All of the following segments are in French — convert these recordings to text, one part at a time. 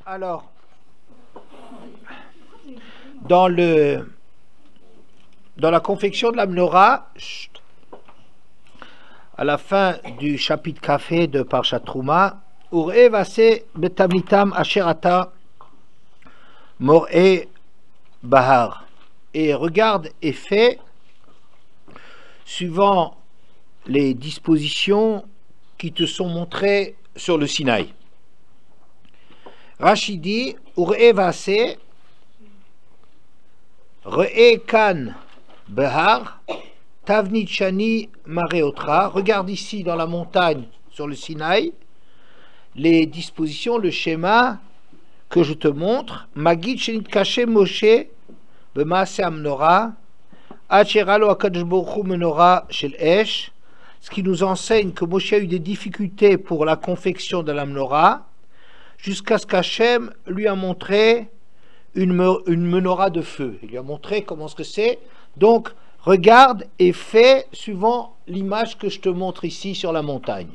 Alors, dans la confection de la menorah, à la fin du chapitre café de Parshat Trouma, Ur'e vase betamitam asherata mor'e bahar. Et regarde et fais suivant les dispositions qui te sont montrées sur le Sinaï. Rashi dit Ur'e vase re'e kan bahar tavnit shani mareotra. Regarde ici dans la montagne sur le Sinaï les dispositions, le schéma que je te montre. Magid shenit kaché Moshe b'maaseh hamnorah ad sheralo hakadosh baruch hu menorah shel esh. Ce qui nous enseigne que Moshe a eu des difficultés pour la confection de la menorah, jusqu'à ce qu'Hachem lui a montré une menorah de feu. Il lui a montré comment ce que c'est. Donc, regarde et fais suivant l'image que je te montre ici sur la montagne.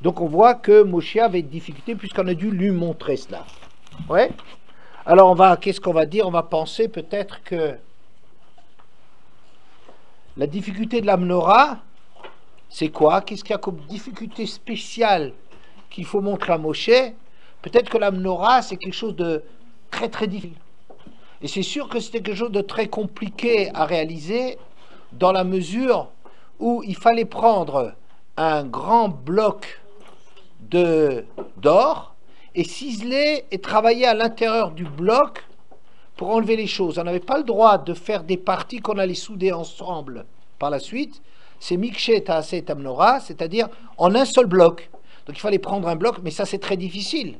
Donc, on voit que Moshe avait des difficultés puisqu'on a dû lui montrer cela. Ouais. Alors, qu'est-ce qu'on va dire? On va penser peut-être que la difficulté de la menorah, c'est quoi? Qu'est-ce qu'il y a comme difficulté spéciale qu'il faut montrer à Moshe? Peut-être que la menorah, c'est quelque chose de très très difficile. Et c'est sûr que c'était quelque chose de très compliqué à réaliser dans la mesure où il fallait prendre un grand bloc d'or et ciseler et travailler à l'intérieur du bloc pour enlever les choses. On n'avait pas le droit de faire des parties qu'on allait souder ensemble par la suite. C'est Mikshet Taaset Menorah, c'est-à-dire en un seul bloc. Donc il fallait prendre un bloc, mais ça c'est très difficile.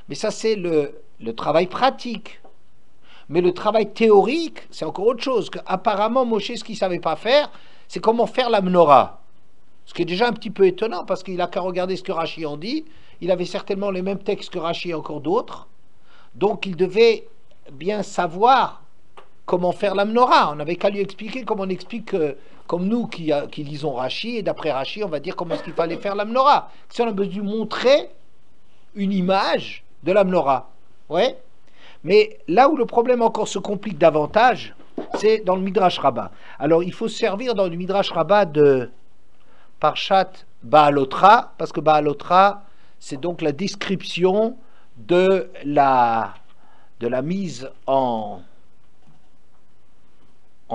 Mais ça c'est le travail pratique. Mais le travail théorique, c'est encore autre chose. Apparemment, Moshe, ce qu'il ne savait pas faire, c'est comment faire la menorah. Ce qui est déjà un petit peu étonnant, parce qu'il n'a qu'à regarder ce que Rashi en dit. Il avait certainement les mêmes textes que Rashi et encore d'autres. Donc il devait bien savoir comment faire la menorah. On n'avait qu'à lui expliquer comme on explique, comme nous qui lisons Rashi, et d'après Rashi, on va dire comment est-ce qu'il fallait faire la menorah. Si on a besoin de montrer une image de la menorah. Ouais. Mais là où le problème encore se complique davantage, c'est dans le Midrash Rabbah. Alors il faut se servir dans le Midrash Rabbah de Parshat Baalotra, parce que Baalotra, c'est donc la description de la mise en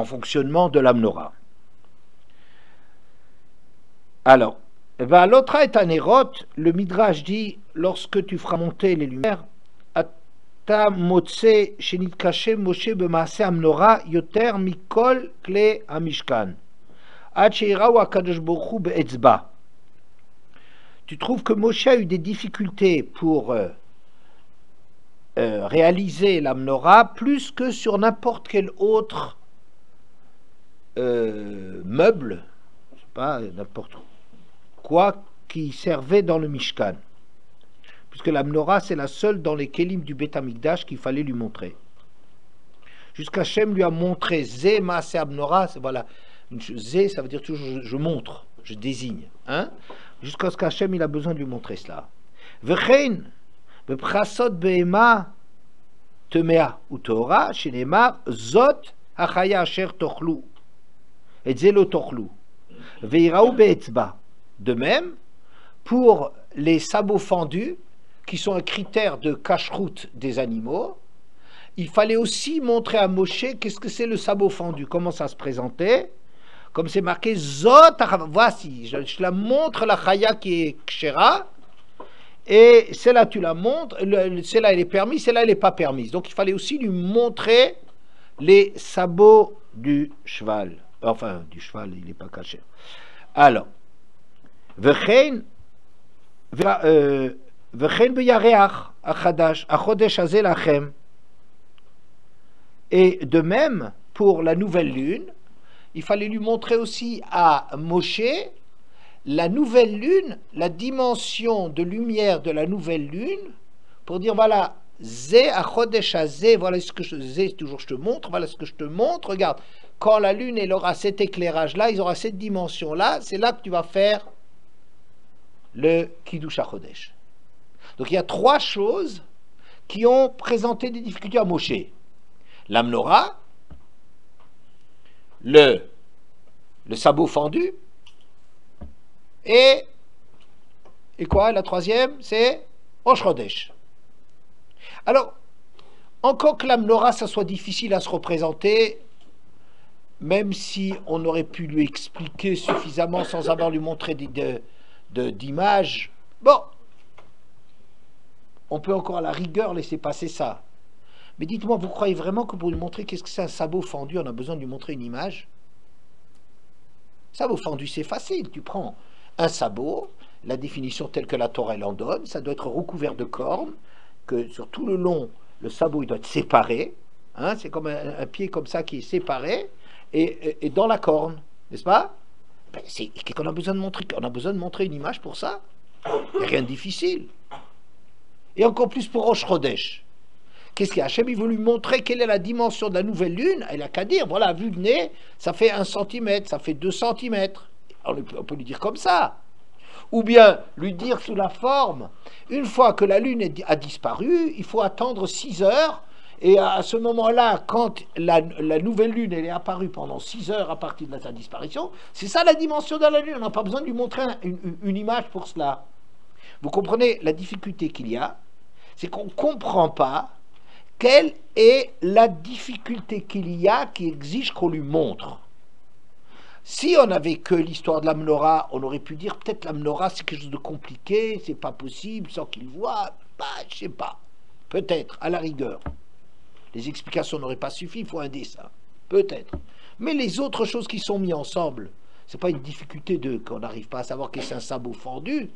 fonctionnement de la menorah. Alors, Baalotra est un érote, le Midrash dit, lorsque tu feras monter les lumières, אתה מוצא שנתקשה משה במעשה המנורה יותר מכל כלי המשכן עד שיראו הקדוש ברוך הוא באצבע. Tu trouves que Moshe a eu des difficultés pour réaliser la menorah plus que sur n'importe quel autre meuble, je sais pas, n'importe quoi qui servait dans le Mishkan. Puisque la menorah, c'est la seule dans les kelim du Beth Amikdash qu'il fallait lui montrer. Jusqu'à Hachem lui a montré Zé Maaseh Menorah, voilà, Zé, ça veut dire toujours je montre, je désigne. Hein? Jusqu'à ce qu'Hachem il a besoin de lui montrer cela. Vechein, beprasot be'ema temea ou Torah, shenema zot hachaya asher tochlu, et zelo tochlu, veiraou be'etzba. De même, pour les sabots fendus, qui sont un critère de cache-route des animaux, il fallait aussi montrer à Moshe qu'est-ce que c'est le sabot fendu, comment ça se présentait, comme c'est marqué Zot, voici, je la montre la chaya qui est kshera, et celle-là tu la montres, celle-là elle est permise, celle-là elle n'est pas permise. Donc il fallait aussi lui montrer les sabots du cheval, enfin du cheval il n'est pas caché. Alors, Vechein, et de même, pour la nouvelle lune, il fallait lui montrer aussi à Moshe la nouvelle lune, la dimension de lumière de la nouvelle lune, pour dire voilà, Zé achodesh hazé, voilà ce que toujours je te montre, voilà ce que je te montre, regarde, quand la lune elle aura cet éclairage-là, il aura cette dimension-là, c'est là que tu vas faire le Kiddush HaChodesh. Donc il y a trois choses qui ont présenté des difficultés à Moshe. La menorah, le sabot fendu, et quoi, la troisième, c'est Rosh Chodesh. Alors, encore que la menorah, ça soit difficile à se représenter, même si on aurait pu lui expliquer suffisamment sans avoir lui montré d'images, bon, on peut encore à la rigueur laisser passer ça. Mais dites-moi, vous croyez vraiment que pour lui montrer qu'est-ce que c'est un sabot fendu, on a besoin de lui montrer une image? Sabot fendu, c'est facile. Tu prends un sabot, la définition telle que la Torah en donne, ça doit être recouvert de cornes, que sur tout le long, le sabot il doit être séparé. Hein, c'est comme un pied comme ça qui est séparé, et dans la corne, n'est-ce pas? Ben, qu'est-ce qu'on a besoin de montrer? On a besoin de montrer une image pour ça. Il n'y a rien de difficile. Et encore plus pour Rosh Chodesh. Qu'est-ce qu'il y a? Hachem, il veut lui montrer quelle est la dimension de la nouvelle lune. Il n'a qu'à dire, voilà, vue de nez, ça fait 1 cm, ça fait 2 cm. On peut lui dire comme ça. Ou bien lui dire sous la forme, une fois que la lune a disparu, il faut attendre 6 heures. Et à ce moment-là, quand la nouvelle lune elle est apparue pendant 6 heures à partir de sa disparition, c'est ça la dimension de la lune. On n'a pas besoin de lui montrer une image pour cela. Vous comprenez la difficulté qu'il y a? C'est qu'on ne comprend pas quelle est la difficulté qu'il y a qui exige qu'on lui montre. Si on n'avait que l'histoire de la menorah, on aurait pu dire peut-être la menorah c'est quelque chose de compliqué, c'est pas possible sans qu'il voit, bah, je sais pas, peut-être, à la rigueur. Les explications n'auraient pas suffi, il faut un dessin, peut-être. Mais les autres choses qui sont mises ensemble, c'est pas une difficulté qu'on n'arrive pas à savoir qu'est-ce que c'est un sabot fendu.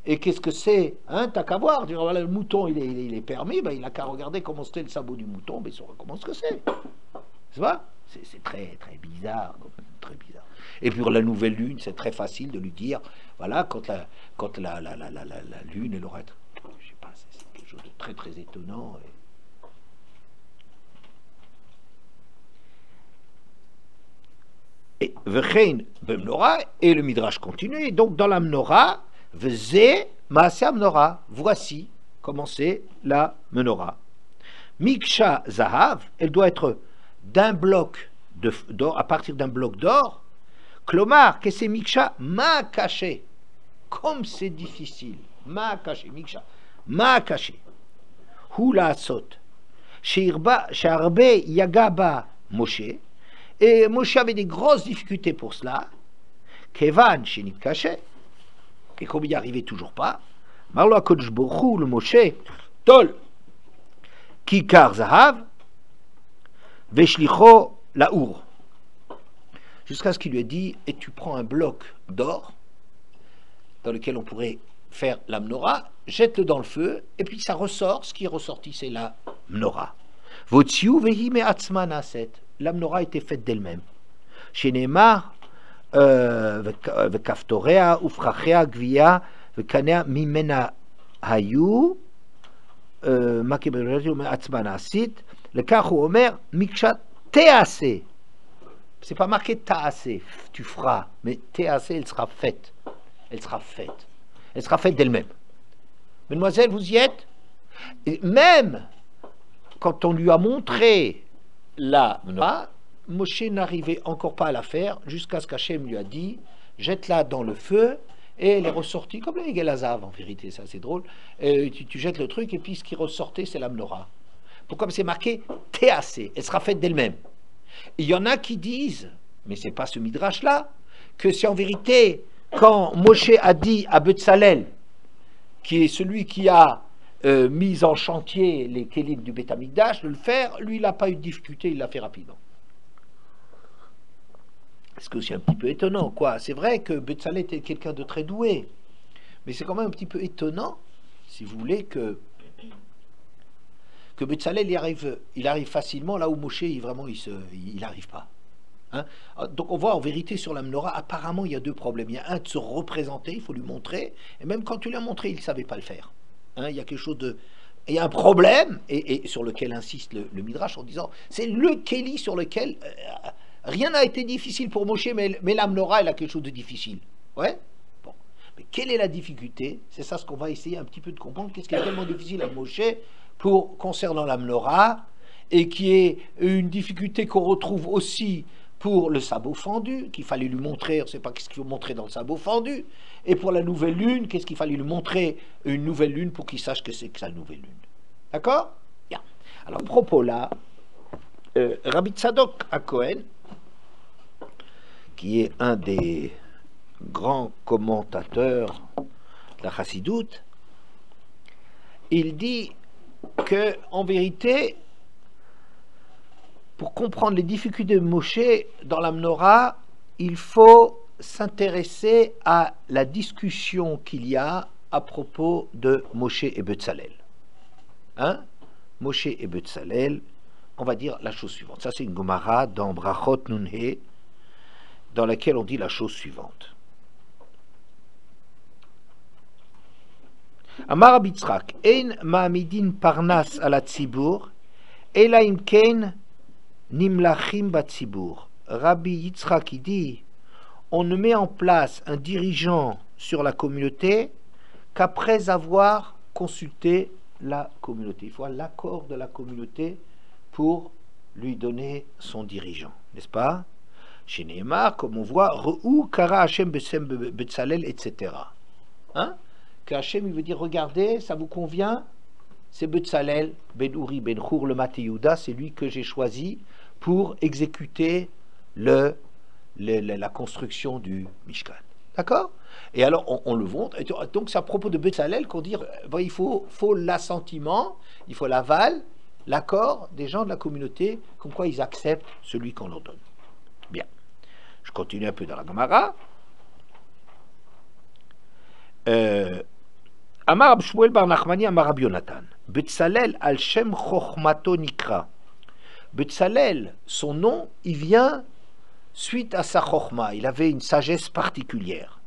Et qu'est-ce que c'est? Hein, t'as qu'à voir. Voilà, le mouton, il est permis, ben, il n'a qu'à regarder comment c'était le sabot du mouton, ben, il saura comment ce que c'est. C'est vrai? C'est très, très bizarre, très bizarre. Et pour la nouvelle lune, c'est très facile de lui dire, voilà, quand la lune, elle aura... Je sais pas, c'est quelque chose de très, très étonnant. Et Vechein Bemnora, et le Midrash continue, et donc dans la menorah, Veze Maaseh menorah, voici comment c'est la menorah. Miksha Zahav, elle doit être d'un bloc d'or, à partir d'un bloc d'or. Klomar, que c'est Miksha, ma caché. Comme c'est difficile. Ma caché, Miksha. Ma caché. Hula sot. She'arbe Yagaba Moshe. Et Moshe avait des grosses difficultés pour cela. Kevan Shenit caché. Et comme il n'y arrivait toujours pas, Marlo HaKadosh Baruch Hu, le Moshe, Tol, Kikar Zahav, Veshlicho Laour. Jusqu'à ce qu'il lui ait dit, et tu prends un bloc d'or, dans lequel on pourrait faire la menorah, jette-le dans le feu, et puis ça ressort, ce qui est ressorti, c'est la menorah. Votsiu vehi me'atzma naset. La menorah était faite d'elle-même. Chez Neymar, וכפתוריה ופרחיה גבייה וקניה ממנה היו מה כברתי מעצמה נעשית לכך הוא אומר מקשה תעשה. C'est pas marqué ta'ase, tu feras, mais ta'ase, elle sera faite. Elle sera faite. Elle sera faite d'elle-même. Mademoiselle, vous y êtes? Et même quand on lui a montré la menorah, Moshe n'arrivait encore pas à la faire jusqu'à ce qu'Hachem lui a dit jette-la dans le feu, et elle est ressortie comme la Egelazav en vérité, ça c'est drôle. Tu jettes le truc et puis ce qui ressortait c'est la menorah. Pourquoi? C'est marqué Théacé, elle sera faite d'elle-même. Il y en a qui disent, mais c'est pas ce midrash là, que c'est en vérité quand Moshe a dit à Betzalel, qui est celui qui a mis en chantier les kélim du Beth Amikdash, de le faire, lui il n'a pas eu de difficulté, il l'a fait rapidement. C'est aussi un petit peu étonnant, quoi. C'est vrai que Betzalel était quelqu'un de très doué, mais c'est quand même un petit peu étonnant, si vous voulez, que Betzalel il arrive facilement là où Moshe il n'arrive pas. Hein? Donc on voit en vérité sur la menorah, apparemment il y a deux problèmes. Il y a un de se représenter, il faut lui montrer, et même quand tu lui as montré, il ne savait pas le faire. Hein? Il y a quelque chose de... Il y a un problème, et sur lequel insiste le Midrash en disant, c'est le Kéli sur lequel... rien n'a été difficile pour Moshe, mais la menorah, elle a quelque chose de difficile. Ouais? Bon. Mais quelle est la difficulté? C'est ça ce qu'on va essayer un petit peu de comprendre. Qu'est-ce qui est tellement difficile à Moshe concernant la menorah, et qui est une difficulté qu'on retrouve aussi pour le sabot fendu, qu'il fallait lui montrer, on ne sait pas qu'est-ce qu'il faut montrer dans le sabot fendu, et pour la nouvelle lune, qu'est-ce qu'il fallait lui montrer une nouvelle lune pour qu'il sache que c'est que sa nouvelle lune. D'accord? Bien. Alors, à propos là, Rabbi Tzadok HaKohen, qui est un des grands commentateurs de la Chassidoute, il dit que, en vérité, pour comprendre les difficultés de Moshe dans la menorah, il faut s'intéresser à la discussion qu'il y a à propos de Moshe et Betzalel. Hein? Moshe et Betzalel, on va dire la chose suivante. Ça, c'est une Gemara dans Brachot Nunhe, dans laquelle on dit la chose suivante. Amar Rabbi Yitzchak, ein ma'amidin parnas ala tzibur, ela im ken nimlachim batzibur. Rabbi Yitzchak dit, on ne met en place un dirigeant sur la communauté qu'après avoir consulté la communauté. Il faut l'accord de la communauté pour lui donner son dirigeant, n'est-ce pas? Chez Nehemar, comme on voit, Re'u kara Hashem besem betzalel, etc. Hein? Que Hashem, il veut dire, regardez, ça vous convient? C'est Betzalel, Ben Uri, Ben Hur, le Matéouda, c'est lui que j'ai choisi pour exécuter la construction du Mishkan. D'accord? Et alors, on le montre. Donc, c'est à propos de Betzalel qu'on dit, il faut l'assentiment, il faut l'aval, l'accord des gens de la communauté, comme quoi ils acceptent celui qu'on leur donne. Bien. Je continue un peu dans la Gemara. Amar Rab Shmuel bar Nachmani Amar Rab Yonatan. Betzalel al Shem Chochmato Nikra. Betzalel, son nom, il vient suite à sa Chochma. Il avait une sagesse particulière.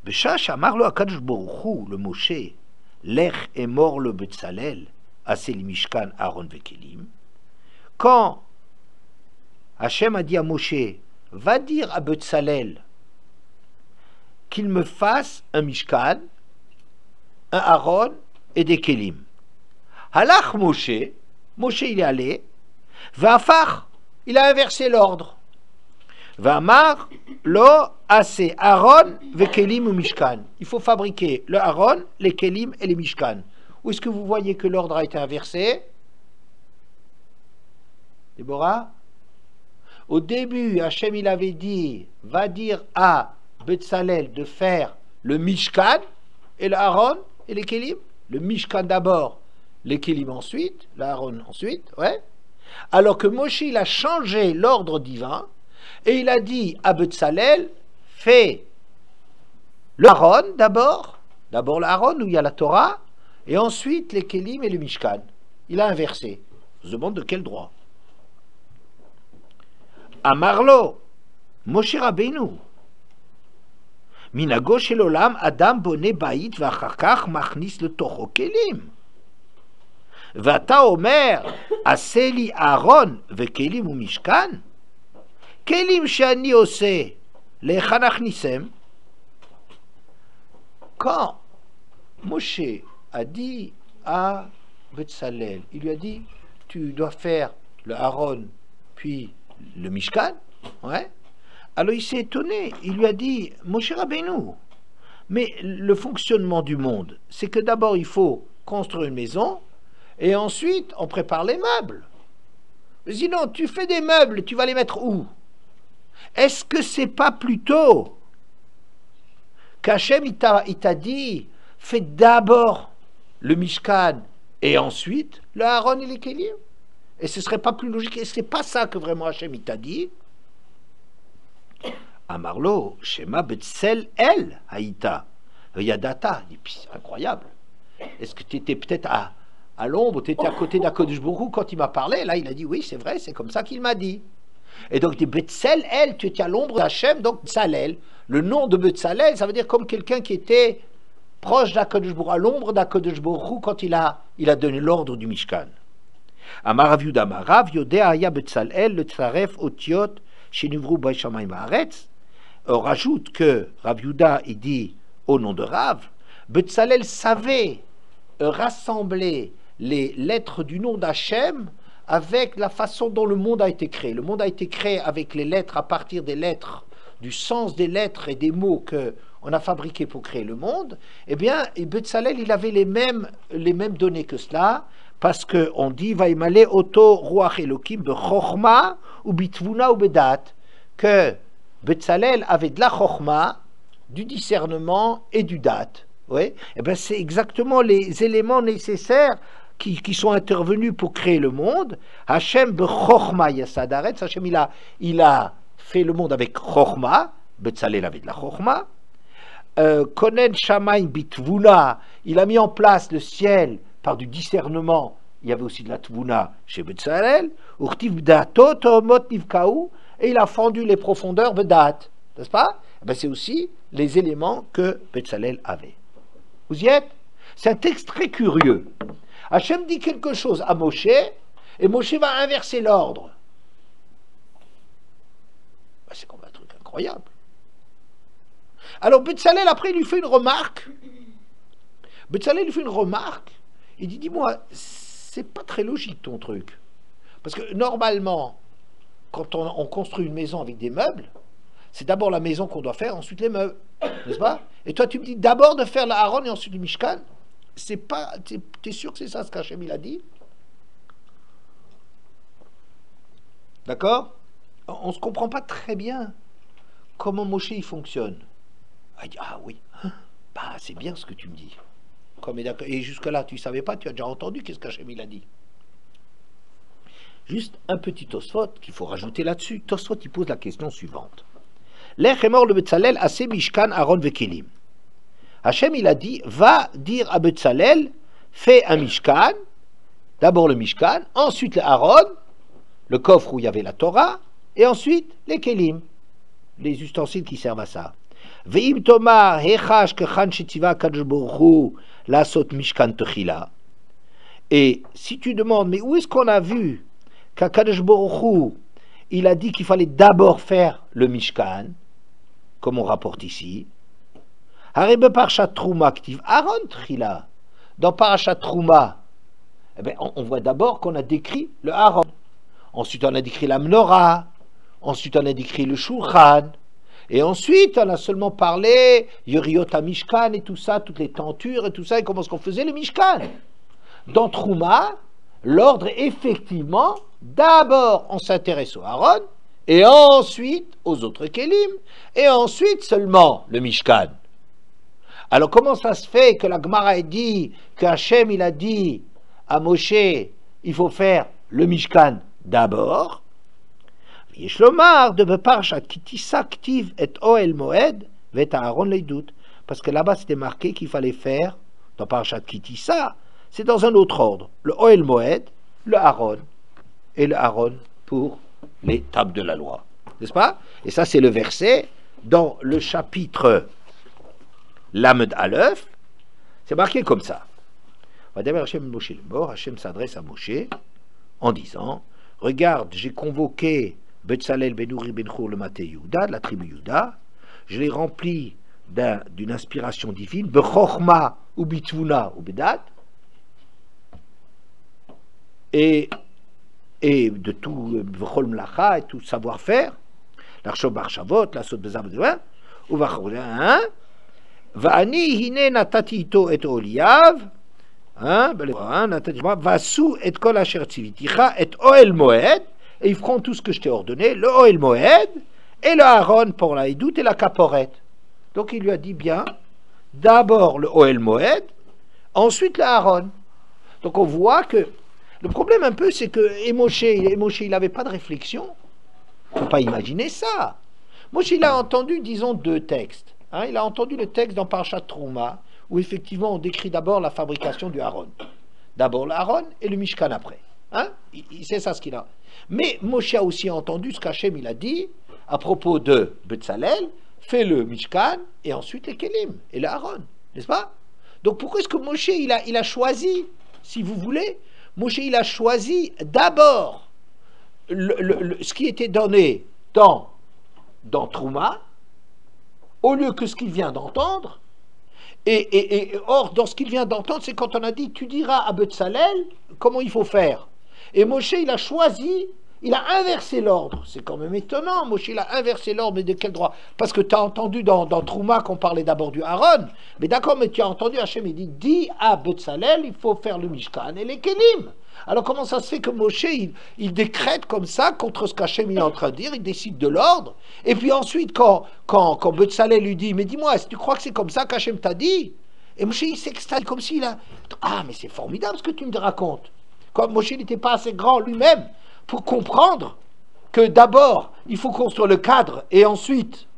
Beshash Amar lo Akadosh Baruch Hu, le Moshe, Lech est mort le Betzalel, Asel Mishkan Aaron Vekelim. Quand Hachem a dit à Moshe, va dire à Betzalel qu'il me fasse un Mishkan, un Aaron et des Kelim. Halach Moshe, Moshe il est allé, Vafar, il a inversé l'ordre. Vamar, lo assez Aaron, Vekelim ou Mishkan. Il faut fabriquer le Aaron, les Kelim et les Mishkan. Où est-ce que vous voyez que l'ordre a été inversé? Déborah? Au début, Hachem il avait dit, va dire à Betzalel de faire le Mishkan et le Aaron et les Kelim. Le Mishkan d'abord, les Kelim ensuite, le Aaron ensuite, ouais. Alors que Moshe il a changé l'ordre divin et il a dit à Betzalel, fais le Aaron d'abord le Aaron où il y a la Torah, et ensuite les Kelim et le Mishkan. Il a inversé. On se demande de quel droit. Amarlo, Moshe Rabbeinu. Minago shel olam adam bone bait ואחר כך מכניס לתוכו כלים. ואתה אומר, עשה לי אהרון וכלים ומשכן? כלים שאני עושה, להיכן נכניסם? Quand Moshe a dit à Betzalel, il lui a dit, tu dois faire le Aaron puis le Mishkan, ouais. Alors il s'est étonné, il lui a dit, Moshe Rabbeinu, mais le fonctionnement du monde, c'est que d'abord il faut construire une maison, et ensuite on prépare les meubles. Sinon, tu fais des meubles, tu vas les mettre où? Est-ce que c'est pas plutôt qu'Hachem il t'a dit, fais d'abord le Mishkan, et ensuite le Aaron et les Kélim? Et ce serait pas plus logique, et c'est pas ça que vraiment Hachem il t'a dit? Amarlo, Shema Betzel El Haïta, Yadata. C'est incroyable. Est-ce que tu étais peut-être à l'ombre, tu étais à côté d'Akadosh Baruch Hu quand il m'a parlé? Là, il a dit oui, c'est vrai, c'est comme ça qu'il m'a dit. Et donc, Betzel El, tu étais à l'ombre d'Hachem, donc Betzalel. Le nom de Betzalel, ça veut dire comme quelqu'un qui était proche d'Akadosh Baruch Hu, à l'ombre d'Akadosh Baruch Hu quand il a donné l'ordre du Mishkan. Amar Rav Yuda Amar Rav Yodea Haya Betzalel le Tzaref Otiot Shenivru B'Shamayim Shamayim Haaretz. On rajoute que Rav Yuda il dit au nom de Rav, Betzalel savait rassembler les lettres du nom d'Hachem avec la façon dont le monde a été créé. Le monde a été créé avec les lettres, à partir des lettres, du sens des lettres et des mots qu'on a fabriqués pour créer le monde. Eh bien, Betzalel, il avait les mêmes données que cela, parce qu'on dit, Vaimale Oto Ruach Elokim Bechorma ou Bitvuna ou Bedat, que Betzalel avait de la Chorma, du discernement et du date. Oui, eh bien, c'est exactement les éléments nécessaires qui sont intervenus pour créer le monde. Hachem bechorma yasadaret, Hachem il a fait le monde avec chorma, Betzalel avait de la chorma. Konen shamayim bitvuna, il a mis en place le ciel par du discernement. Il y avait aussi de la tvuna chez Betzalel. Urtiv b'dato tohomot nivkaou, et il a fendu les profondeurs bedat, n'est-ce pas? Eh bien, c'est aussi les éléments que Betzalel avait. Vous y êtes? C'est un texte très curieux. Hachem dit quelque chose à Moshe, et Moshe va inverser l'ordre. Ben, c'est comme un truc incroyable. Alors Betzalel, après, il lui fait une remarque. Betzalel lui fait une remarque. Il dit, dis-moi, c'est pas très logique ton truc. Parce que normalement, quand on construit une maison avec des meubles, c'est d'abord la maison qu'on doit faire, ensuite les meubles. N'est-ce pas? Et toi, tu me dis d'abord de faire la Aaron et ensuite le Mishkan. C'est pas. T'es sûr que c'est ça ce qu'Hachem il a dit? D'accord? On ne se comprend pas très bien comment Moshe il fonctionne. Il dit, ah oui, bah, c'est bien ce que tu me dis. Et jusque-là, tu ne savais pas, tu as déjà entendu qu'est-ce qu'Hachem il a dit. Juste un petit Tosfot qu'il faut rajouter là-dessus. Tosfot il pose la question suivante. L'Echemor le Betzalel assez Mishkan Aaron Vekelim. Hachem il a dit, va dire à Betzalel, fais un Mishkan, d'abord le Mishkan, ensuite le Aaron, le coffre où il y avait la Torah, et ensuite les Kelim, les ustensiles qui servent à ça. Ve'im tomar hechash kechan shetiva kadosh baruch hu lasot Mishkan techila. Et si tu demandes, mais où est-ce qu'on a vu qu'Akadosh Baruch Hu, il a dit qu'il fallait d'abord faire le Mishkan, comme on rapporte ici. Harebe Parashat Trouma active Aaron Trila. Dans Parashat Trouma, eh bien, on voit d'abord qu'on a décrit le Aaron. Ensuite, on a décrit la Menorah. Ensuite, on a décrit le Shulchan. Et ensuite, on a seulement parlé Yeriot Mishkan et tout ça, toutes les tentures et tout ça, et comment est-ce qu'on faisait le Mishkan. Dans Trouma, l'ordre est effectivement, d'abord on s'intéresse au Aaron, et ensuite aux autres Kélim, et ensuite seulement le Mishkan. Alors comment ça se fait que la Gemara a dit, que Hachem il a dit à Moshe, il faut faire le Mishkan d'abord? Yeshlomar de Beparashat Kitissa Ktiv et Oel Moed vet Aaron Leidut, parce que là-bas c'était marqué qu'il fallait faire, dans Parashat Kitissa, c'est dans un autre ordre, le Oel Moed, le Aaron, et le Aaron pour les tables de la loi. N'est-ce pas? Et ça, c'est le verset dans le chapitre Lamed Aleph. C'est marqué comme ça. Hachem s'adresse à Moshe en disant, regarde, j'ai convoqué Betzalel ben Uri ben Hur le Maté Yehuda, de la tribu Yehuda, je l'ai rempli d'une inspiration divine, Bechorma ou Bitvuna ou Bedat, et de tout V'chol Mlacha et tout savoir-faire, l'Arshov Barshavot, la Sot Bezav Bezav, ou Va'ani hine natati ito et Oliav, Vasu et kol asher tziviticha et Oel Moed, et ils feront tout ce que je t'ai ordonné, le Oel Moed, et le Aaron pour la Hidout et la Kaporet. Donc il lui a dit bien, d'abord le Oel Moed, ensuite le Aaron. Donc on voit que le problème un peu, c'est que Moshe il n'avait pas de réflexion. Il ne faut pas imaginer ça. Moshe, il a entendu, disons, deux textes. Il a entendu le texte dans Parashat Trouma, où effectivement on décrit d'abord la fabrication du Aaron. D'abord l'Aaron et le Mishkan après. C'est ça ce qu'il a. Mais Moshe a aussi entendu ce qu'Hachem il a dit à propos de Betzalel, fais le Mishkan et ensuite les Kelim et le Aaron. N'est-ce pas? Donc pourquoi est-ce que Moshe il a choisi, si vous voulez, Moshe il a choisi d'abord ce qui était donné dans Trouma, au lieu que ce qu'il vient d'entendre, Or, dans ce qu'il vient d'entendre, c'est quand on a dit, tu diras à Betzalel comment il faut faire. Et Moshe, il a choisi, il a inversé l'ordre. C'est quand même étonnant, Moshe, il a inversé l'ordre, mais de quel droit? Parce que tu as entendu dans Trouma qu'on parlait d'abord du Aaron, mais d'accord, mais tu as entendu Hachem, il dit, dis à Betzalel, il faut faire le Mishkan et les Kelim. Alors comment ça se fait que Moshe, il décrète comme ça contre ce qu'Hachem est en train de dire, il décide de l'ordre, et puis ensuite quand Betzalel lui dit, mais dis-moi, est-ce que tu crois que c'est comme ça qu'Hachem t'a dit? Et Moshe, il s'extasie comme s'il a... Ah, mais c'est formidable ce que tu me racontes. Comme Moshe n'était pas assez grand lui-même pour comprendre que d'abord, il faut construire le cadre, et ensuite,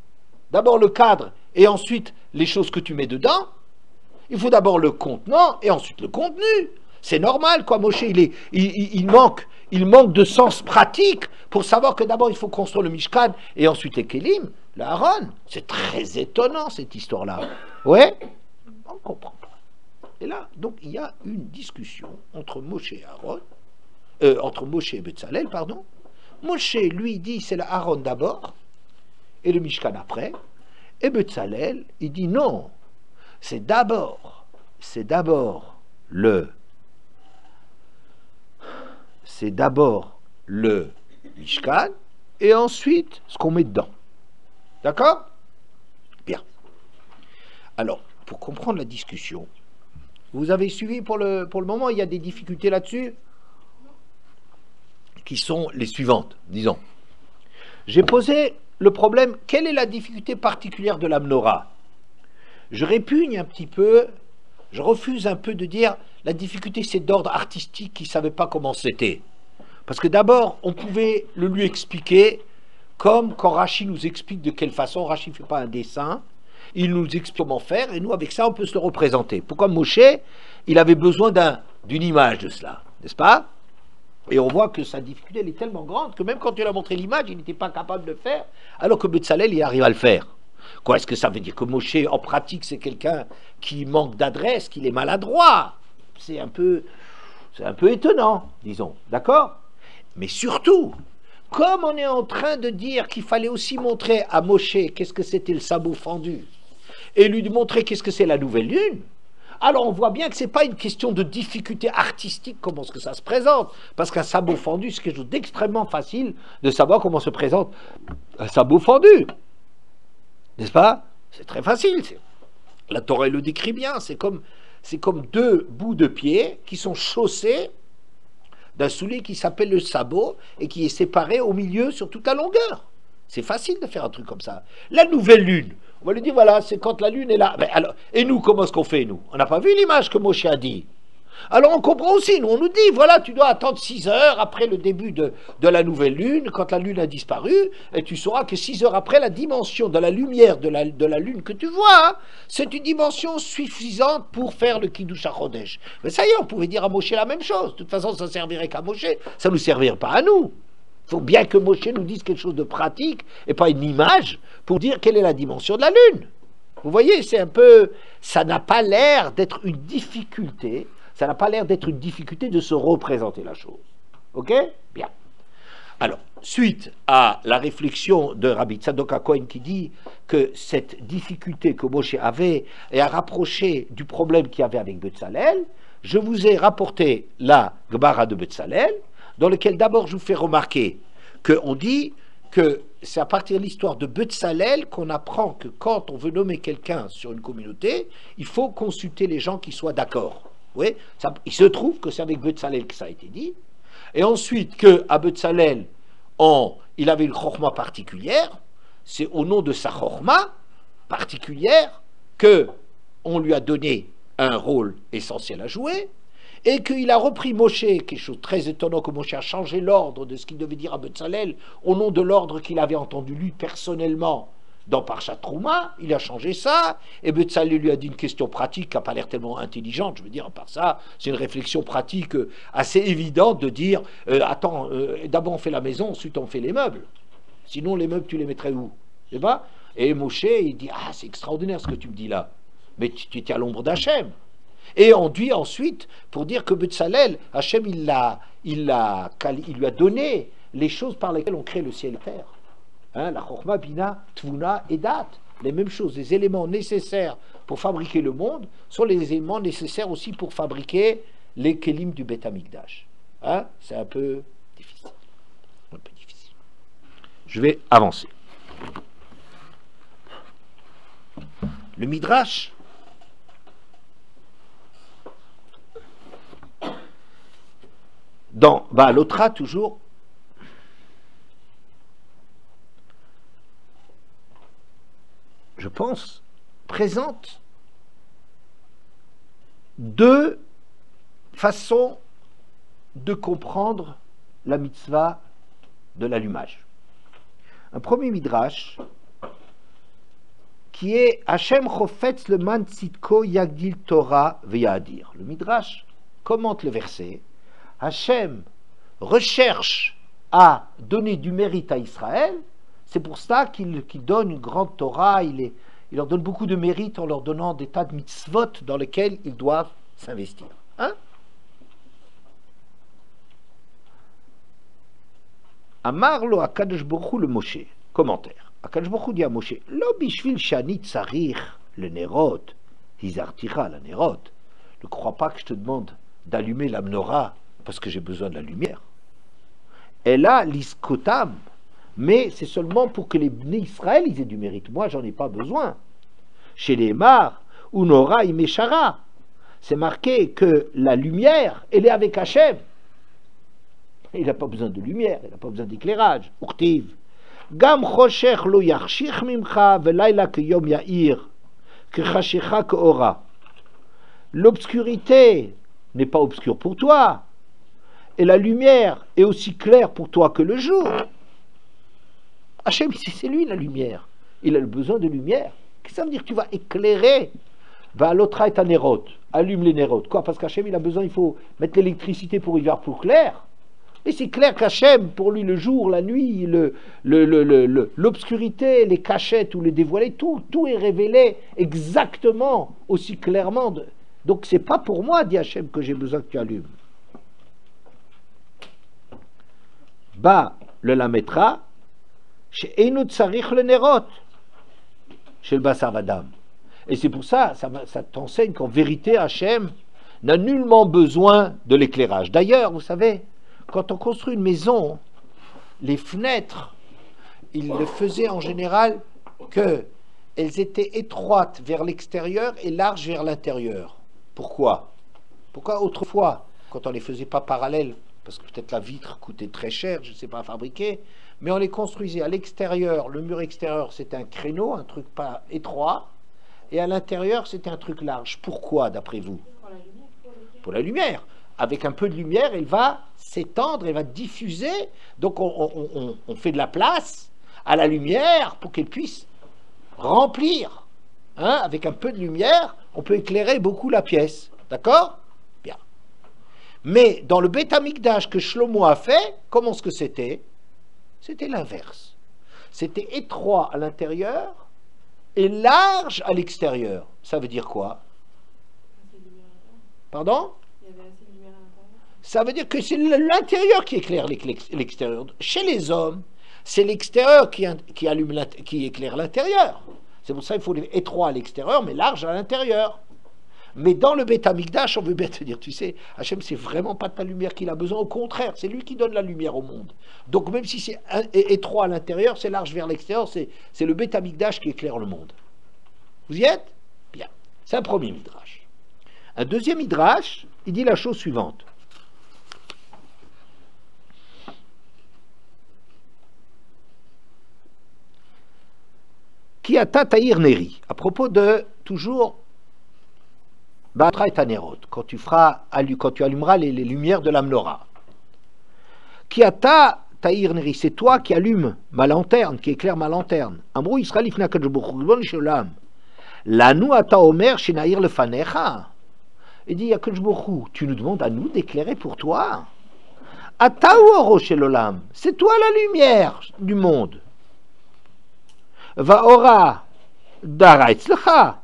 d'abord le cadre, et ensuite les choses que tu mets dedans. Il faut d'abord le contenant, et ensuite le contenu. C'est normal, quoi, Moshe, il manque de sens pratique pour savoir que d'abord il faut construire le Mishkan et ensuite les Kélim, le Aaron. C'est très étonnant cette histoire-là. Ouais, on ne comprend pas. Et là, donc, il y a une discussion entre Moshe et Aaron, entre Moshe et Betzalel, pardon. Moshe, lui, dit c'est le Aaron d'abord et le Mishkan après. Et Betzalel, il dit non, c'est d'abord le Mishkan et ensuite ce qu'on met dedans. D'accord? Bien. Alors, pour comprendre la discussion, vous avez suivi pour le moment, il y a des difficultés là-dessus qui sont les suivantes, disons. J'ai posé le problème, quelle est la difficulté particulière de la menorah? Je répugne un petit peu, je refuse un peu de dire la difficulté c'est d'ordre artistique qui ne savait pas comment c'était. Parce que d'abord, on pouvait le lui expliquer comme quand Rashi nous explique de quelle façon. Rashi ne fait pas un dessin, il nous explique comment faire, et nous, avec ça, on peut se le représenter. Pourquoi Moshe, il avait besoin d'une image de cela, n'est-ce pas? Et on voit que sa difficulté, elle est tellement grande que même quand il a montré l'image, il n'était pas capable de le faire, alors que Betzalel, il arrive à le faire. Quoi, est-ce que ça veut dire que Moshe, en pratique, c'est quelqu'un qui manque d'adresse, qu'il est maladroit? C'est un peu étonnant, disons, d'accord? Mais surtout, comme on est en train de dire qu'il fallait aussi montrer à Moshe qu'est-ce que c'était le sabot fendu, et lui montrer qu'est-ce que c'est la nouvelle lune, alors on voit bien que ce n'est pas une question de difficulté artistique comment est-ce que ça se présente, parce qu'un sabot fendu, c'est quelque chose d'extrêmement facile de savoir comment se présente un sabot fendu. N'est-ce pas? C'est très facile. La Torah le décrit bien, c'est comme deux bouts de pied qui sont chaussés d'un soulier qui s'appelle le sabot et qui est séparé au milieu sur toute la longueur. C'est facile de faire un truc comme ça. La nouvelle lune, on va lui dire, voilà, c'est quand la lune est là. Ben alors, et nous, comment est-ce qu'on fait, nous? On n'a pas vu l'image que Moshe a dit. Alors on comprend aussi, nous on nous dit, voilà, tu dois attendre 6 heures après le début de la nouvelle lune, quand la lune a disparu, et tu sauras que 6 heures après, la dimension de la lumière de la lune que tu vois, hein, c'est une dimension suffisante pour faire le Kiddush HaChodesh. Mais ça y est, on pouvait dire à Moshe la même chose. De toute façon, ça ne servirait qu'à Moshe, ça ne nous servirait pas à nous. Il faut bien que Moshe nous dise quelque chose de pratique, et pas une image, pour dire quelle est la dimension de la lune. Vous voyez, c'est un peu... Ça n'a pas l'air d'être une difficulté. Ça n'a pas l'air d'être une difficulté de se représenter la chose. Ok? Bien. Alors, suite à la réflexion de Rabbi Tzadok HaKohen qui dit que cette difficulté que Moshe avait est à rapprocher du problème qu'il y avait avec Betzalel, je vous ai rapporté la Gemara de Betzalel, dans lequel d'abord je vous fais remarquer qu'on dit que c'est à partir de l'histoire de Betzalel qu'on apprend que quand on veut nommer quelqu'un sur une communauté, il faut consulter les gens qui soient d'accord. Oui, il se trouve que c'est avec Betzalel que ça a été dit, et ensuite qu'à Betzalel, il avait une chorma particulière, c'est au nom de sa chorma particulière qu'on lui a donné un rôle essentiel à jouer, et qu'il a repris Moshe, quelque chose de très étonnant, que Moshe a changé l'ordre de ce qu'il devait dire à Betzalel, au nom de l'ordre qu'il avait entendu lui personnellement dans Parshat Trouma, il a changé ça, et Betzalel lui a dit une question pratique qui n'a pas l'air tellement intelligente, je veux dire, à part ça, c'est une réflexion pratique assez évidente de dire, attends, d'abord on fait la maison, ensuite on fait les meubles, sinon les meubles tu les mettrais où? C'est pas? Et Moshe, il dit, ah c'est extraordinaire ce que tu me dis là, mais tu étais à l'ombre d'Hachem. Et on dit ensuite, pour dire que Betzalel, Hachem, il lui a donné les choses par lesquelles on crée le ciel et la terre. La Chokhma, Bina, Tvuna et Dat, les mêmes choses, les éléments nécessaires pour fabriquer le monde, sont les éléments nécessaires aussi pour fabriquer les kelim du Beth Amikdash. Hein? C'est un peu difficile. Un peu difficile. Je vais avancer. Le Midrash dans Baalotra, toujours, je pense, présente deux façons de comprendre la mitzvah de l'allumage. Un premier midrash qui est Hashem chofetz le man tzidko yagdil Torah veyadir. Le midrash commente le verset. Hashem recherche à donner du mérite à Israël. C'est pour ça qu'il donne une grande Torah. Il leur donne beaucoup de mérite en leur donnant des tas de mitzvot dans lesquels ils doivent s'investir. Hein? Amar lo HaKadosh Baruch Hu le Moshe. Commentaire. HaKadosh Baruch Hu dit à Moshe, Lo bishvil shani tzarich le nerot, hizartira la nerot. Ne crois pas que je te demande d'allumer la menorah parce que j'ai besoin de la lumière. Elle a l'iskotam, mais c'est seulement pour que les Bnei Israël ils aient du mérite. Moi, j'en ai pas besoin. Chez les Mar, Unora imeshara, c'est marqué que la lumière, elle est avec Hachem. Il n'a pas besoin de lumière, il n'a pas besoin d'éclairage. Urtiv. Gam choshech lo yachshich mimcha velayla kiyom ya'ir kechashecha keora. L'obscurité n'est pas obscure pour toi, et la lumière est aussi claire pour toi que le jour. Hachem, c'est lui la lumière. Il a le besoin de lumière. Qu'est-ce que ça veut dire que tu vas éclairer? Va à l'autre et à Nérot. Allume les Nérot. Quoi? Parce qu'Hachem, il a besoin, il faut mettre l'électricité pour y voir plus clair. Et c'est clair qu'Hachem, pour lui, le jour, la nuit, l'obscurité, les cachettes ou les dévoilés, tout est révélé exactement, aussi clairement. Donc c'est pas pour moi, dit Hachem, que j'ai besoin que tu allumes. Bah, le lametra, chez Einu Tsarich le Nerot, chez le Basar Vadam. Et c'est pour ça, ça t'enseigne qu'en vérité, Hachem n'a nullement besoin de l'éclairage. D'ailleurs, vous savez, quand on construit une maison, les fenêtres, ils le faisaient en général qu'elles étaient étroites vers l'extérieur et larges vers l'intérieur. Pourquoi? Pourquoi autrefois, quand on ne les faisait pas parallèles, parce que peut-être la vitre coûtait très cher, je ne sais pas fabriquer, mais on les construisait à l'extérieur, le mur extérieur c'était un créneau, un truc pas étroit, et à l'intérieur c'était un truc large. Pourquoi d'après vous? Pour la lumière. Avec un peu de lumière, elle va s'étendre, elle va diffuser, donc on fait de la place à la lumière pour qu'elle puisse remplir. Hein? Avec un peu de lumière, on peut éclairer beaucoup la pièce. D'accord? Bien. Mais dans le Beth Amikdash que Shlomo a fait, comment est-ce que c'était? C'était l'inverse. C'était étroit à l'intérieur et large à l'extérieur. Ça veut dire quoi? Pardon? Ça veut dire que c'est l'intérieur qui éclaire l'extérieur. Chez les hommes, c'est l'extérieur qui éclaire l'intérieur. C'est pour ça qu'il faut étroit à l'extérieur, mais large à l'intérieur. Mais dans le Beth Amikdash, on veut bien te dire, tu sais, Hachem, c'est vraiment pas de ta lumière qu'il a besoin, au contraire, c'est lui qui donne la lumière au monde. Donc même si c'est étroit à l'intérieur, c'est large vers l'extérieur, c'est le Beth Amikdash qui éclaire le monde. Vous y êtes? Bien. C'est un premier midrash. Un deuxième midrash, il dit la chose suivante. Kiata Taïr Neri, à propos de toujours Batra et Tanerot, quand tu allumeras les lumières de la menorah. Kiata Taïr Neri, c'est toi qui allumes ma lanterne, qui éclaire ma lanterne. Amrou Israël ifna kadjbokhubon sholam. Lanu ata omer shinaïr le fanecha. Il dit Yakadjbokhou, tu nous demandes à nous d'éclairer pour toi. Ata oro shelolam, c'est toi la lumière du monde. Vaora daraetzlecha.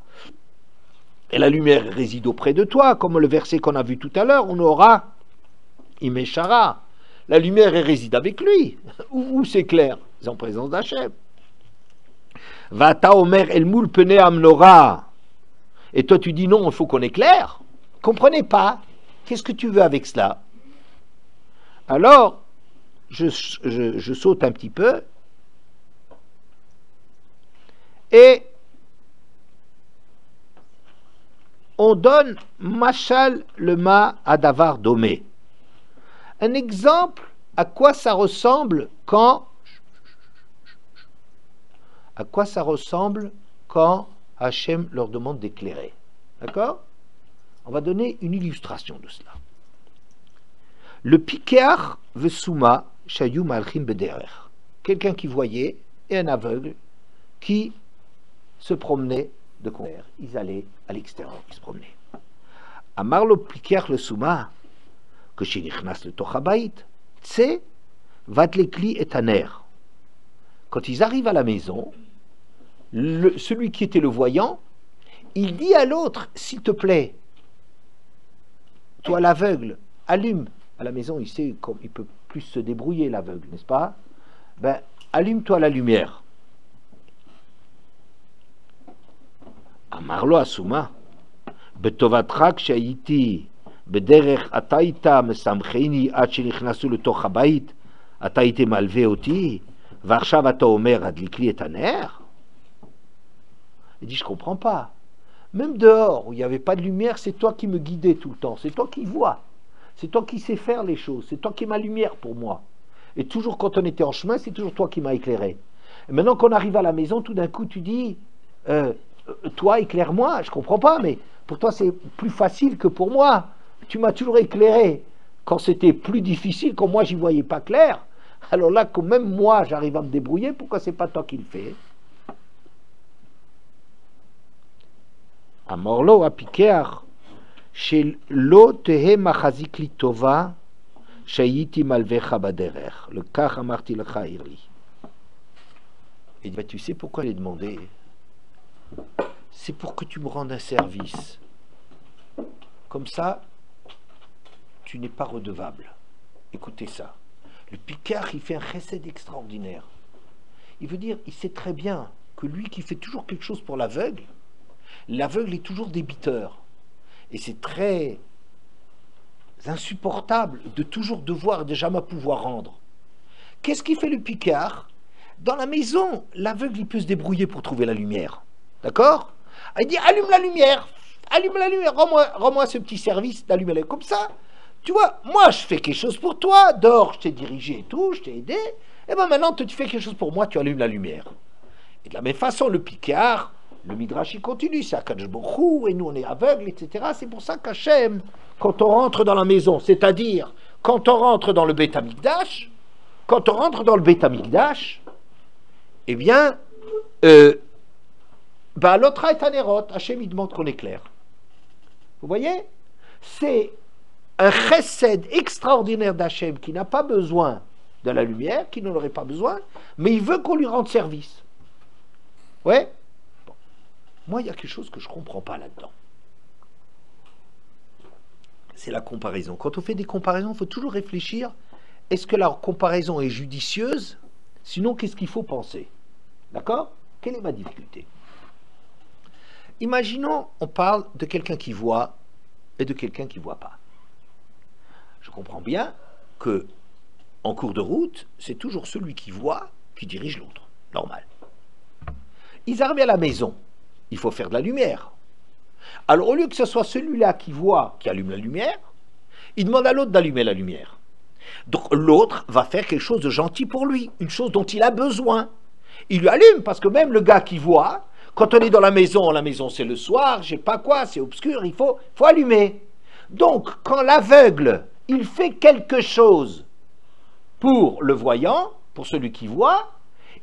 Et la lumière réside auprès de toi, comme le verset qu'on a vu tout à l'heure, on aura imeshara. La lumière réside avec lui. Où c'est clair? C'est en présence d'Hachem. Vata omer el moul pene amnora. Et toi, tu dis non, il faut qu'on éclaire. Comprenez pas. Qu'est-ce que tu veux avec cela? Alors, je saute un petit peu. Et on donne Machal le ma à Davar Domé. Un exemple à quoi ça ressemble quand Hachem leur demande d'éclairer. D'accord? On va donner une illustration de cela. Le Pikeach Vesuma Shayu Malchim Bederer. Quelqu'un qui voyait et un aveugle qui se promenaient de concert. Ils allaient à l'extérieur, ils se promenaient. Amar le Pikeach le Suma que chez Nichnas le Tochabait, c'est Vatlekli et Taner. Quand ils arrivent à la maison, celui qui était le voyant, il dit à l'autre, s'il te plaît, toi l'aveugle, allume. À la maison, il sait comme il peut plus se débrouiller l'aveugle, n'est-ce pas? Ben, allume-toi la lumière. Amarlo Asuma, betovatrak shayiti, bederech ataita mesamcheni ad shenichnasu letoch habait, ataite malve oti, varchav ata omer adlikli et aner. Il dit, je comprends pas. Même dehors, où il n'y avait pas de lumière, c'est toi qui me guidais tout le temps. C'est toi qui vois. C'est toi qui sais faire les choses. C'est toi qui es ma lumière pour moi. Et toujours quand on était en chemin, c'est toujours toi qui m'as éclairé. Et maintenant qu'on arrive à la maison, tout d'un coup, tu dis, toi, éclaire-moi. Je comprends pas, mais pour toi, c'est plus facile que pour moi. Tu m'as toujours éclairé. Quand c'était plus difficile, quand moi, j'y voyais pas clair, alors là, quand même moi, j'arrive à me débrouiller, pourquoi c'est pas toi qui le fais? Amorlo apikeach shel lo tehe machazik li tova shayiti malvecha baderer le kach amarti lecha irli. Et ben, tu sais pourquoi il est demandé? C'est pour que tu me rendes un service. Comme ça, tu n'es pas redevable. Écoutez ça. Le picard, il fait un chesed extraordinaire. Il veut dire, il sait très bien que lui qui fait toujours quelque chose pour l'aveugle est toujours débiteur. Et c'est très insupportable de toujours devoir et de jamais pouvoir rendre. Qu'est-ce qui fait le picard? Dans la maison, l'aveugle, il peut se débrouiller pour trouver la lumière. D'accord? Il dit, allume la lumière, rends-moi ce petit service d'allumer. Comme ça, tu vois, moi je fais quelque chose pour toi, dehors je t'ai dirigé et tout, je t'ai aidé, et bien maintenant tu fais quelque chose pour moi, tu allumes la lumière. Et de la même façon, le picard, le Midrash il continue, c'est Akadosh Baruch Hu, et nous on est aveugles, etc. C'est pour ça qu'Hachem, quand on rentre dans la maison, c'est-à-dire quand on rentre dans le Beit Hamikdash, eh bien, l'autre est anerot, Hachem il demande qu'on éclaire. Vous voyez? C'est un chesed extraordinaire d'Hachem qui n'a pas besoin de la lumière, qui n'en aurait pas besoin, mais il veut qu'on lui rende service. Ouais? Bon. Moi, il y a quelque chose que je ne comprends pas là-dedans. C'est la comparaison. Quand on fait des comparaisons, il faut toujours réfléchir, est-ce que la comparaison est judicieuse? Sinon, qu'est-ce qu'il faut penser? D'accord? Quelle est ma difficulté? Imaginons, on parle de quelqu'un qui voit et de quelqu'un qui ne voit pas. Je comprends bien que en cours de route, c'est toujours celui qui voit qui dirige l'autre. Normal. Ils arrivent à la maison. Il faut faire de la lumière. Alors, au lieu que ce soit celui-là qui voit qui allume la lumière, il demande à l'autre d'allumer la lumière. Donc, l'autre va faire quelque chose de gentil pour lui, une chose dont il a besoin. Il lui allume, parce que même le gars qui voit, quand on est dans la maison c'est le soir, je sais pas quoi, c'est obscur, il faut allumer. Donc, quand l'aveugle, il fait quelque chose pour le voyant, pour celui qui voit,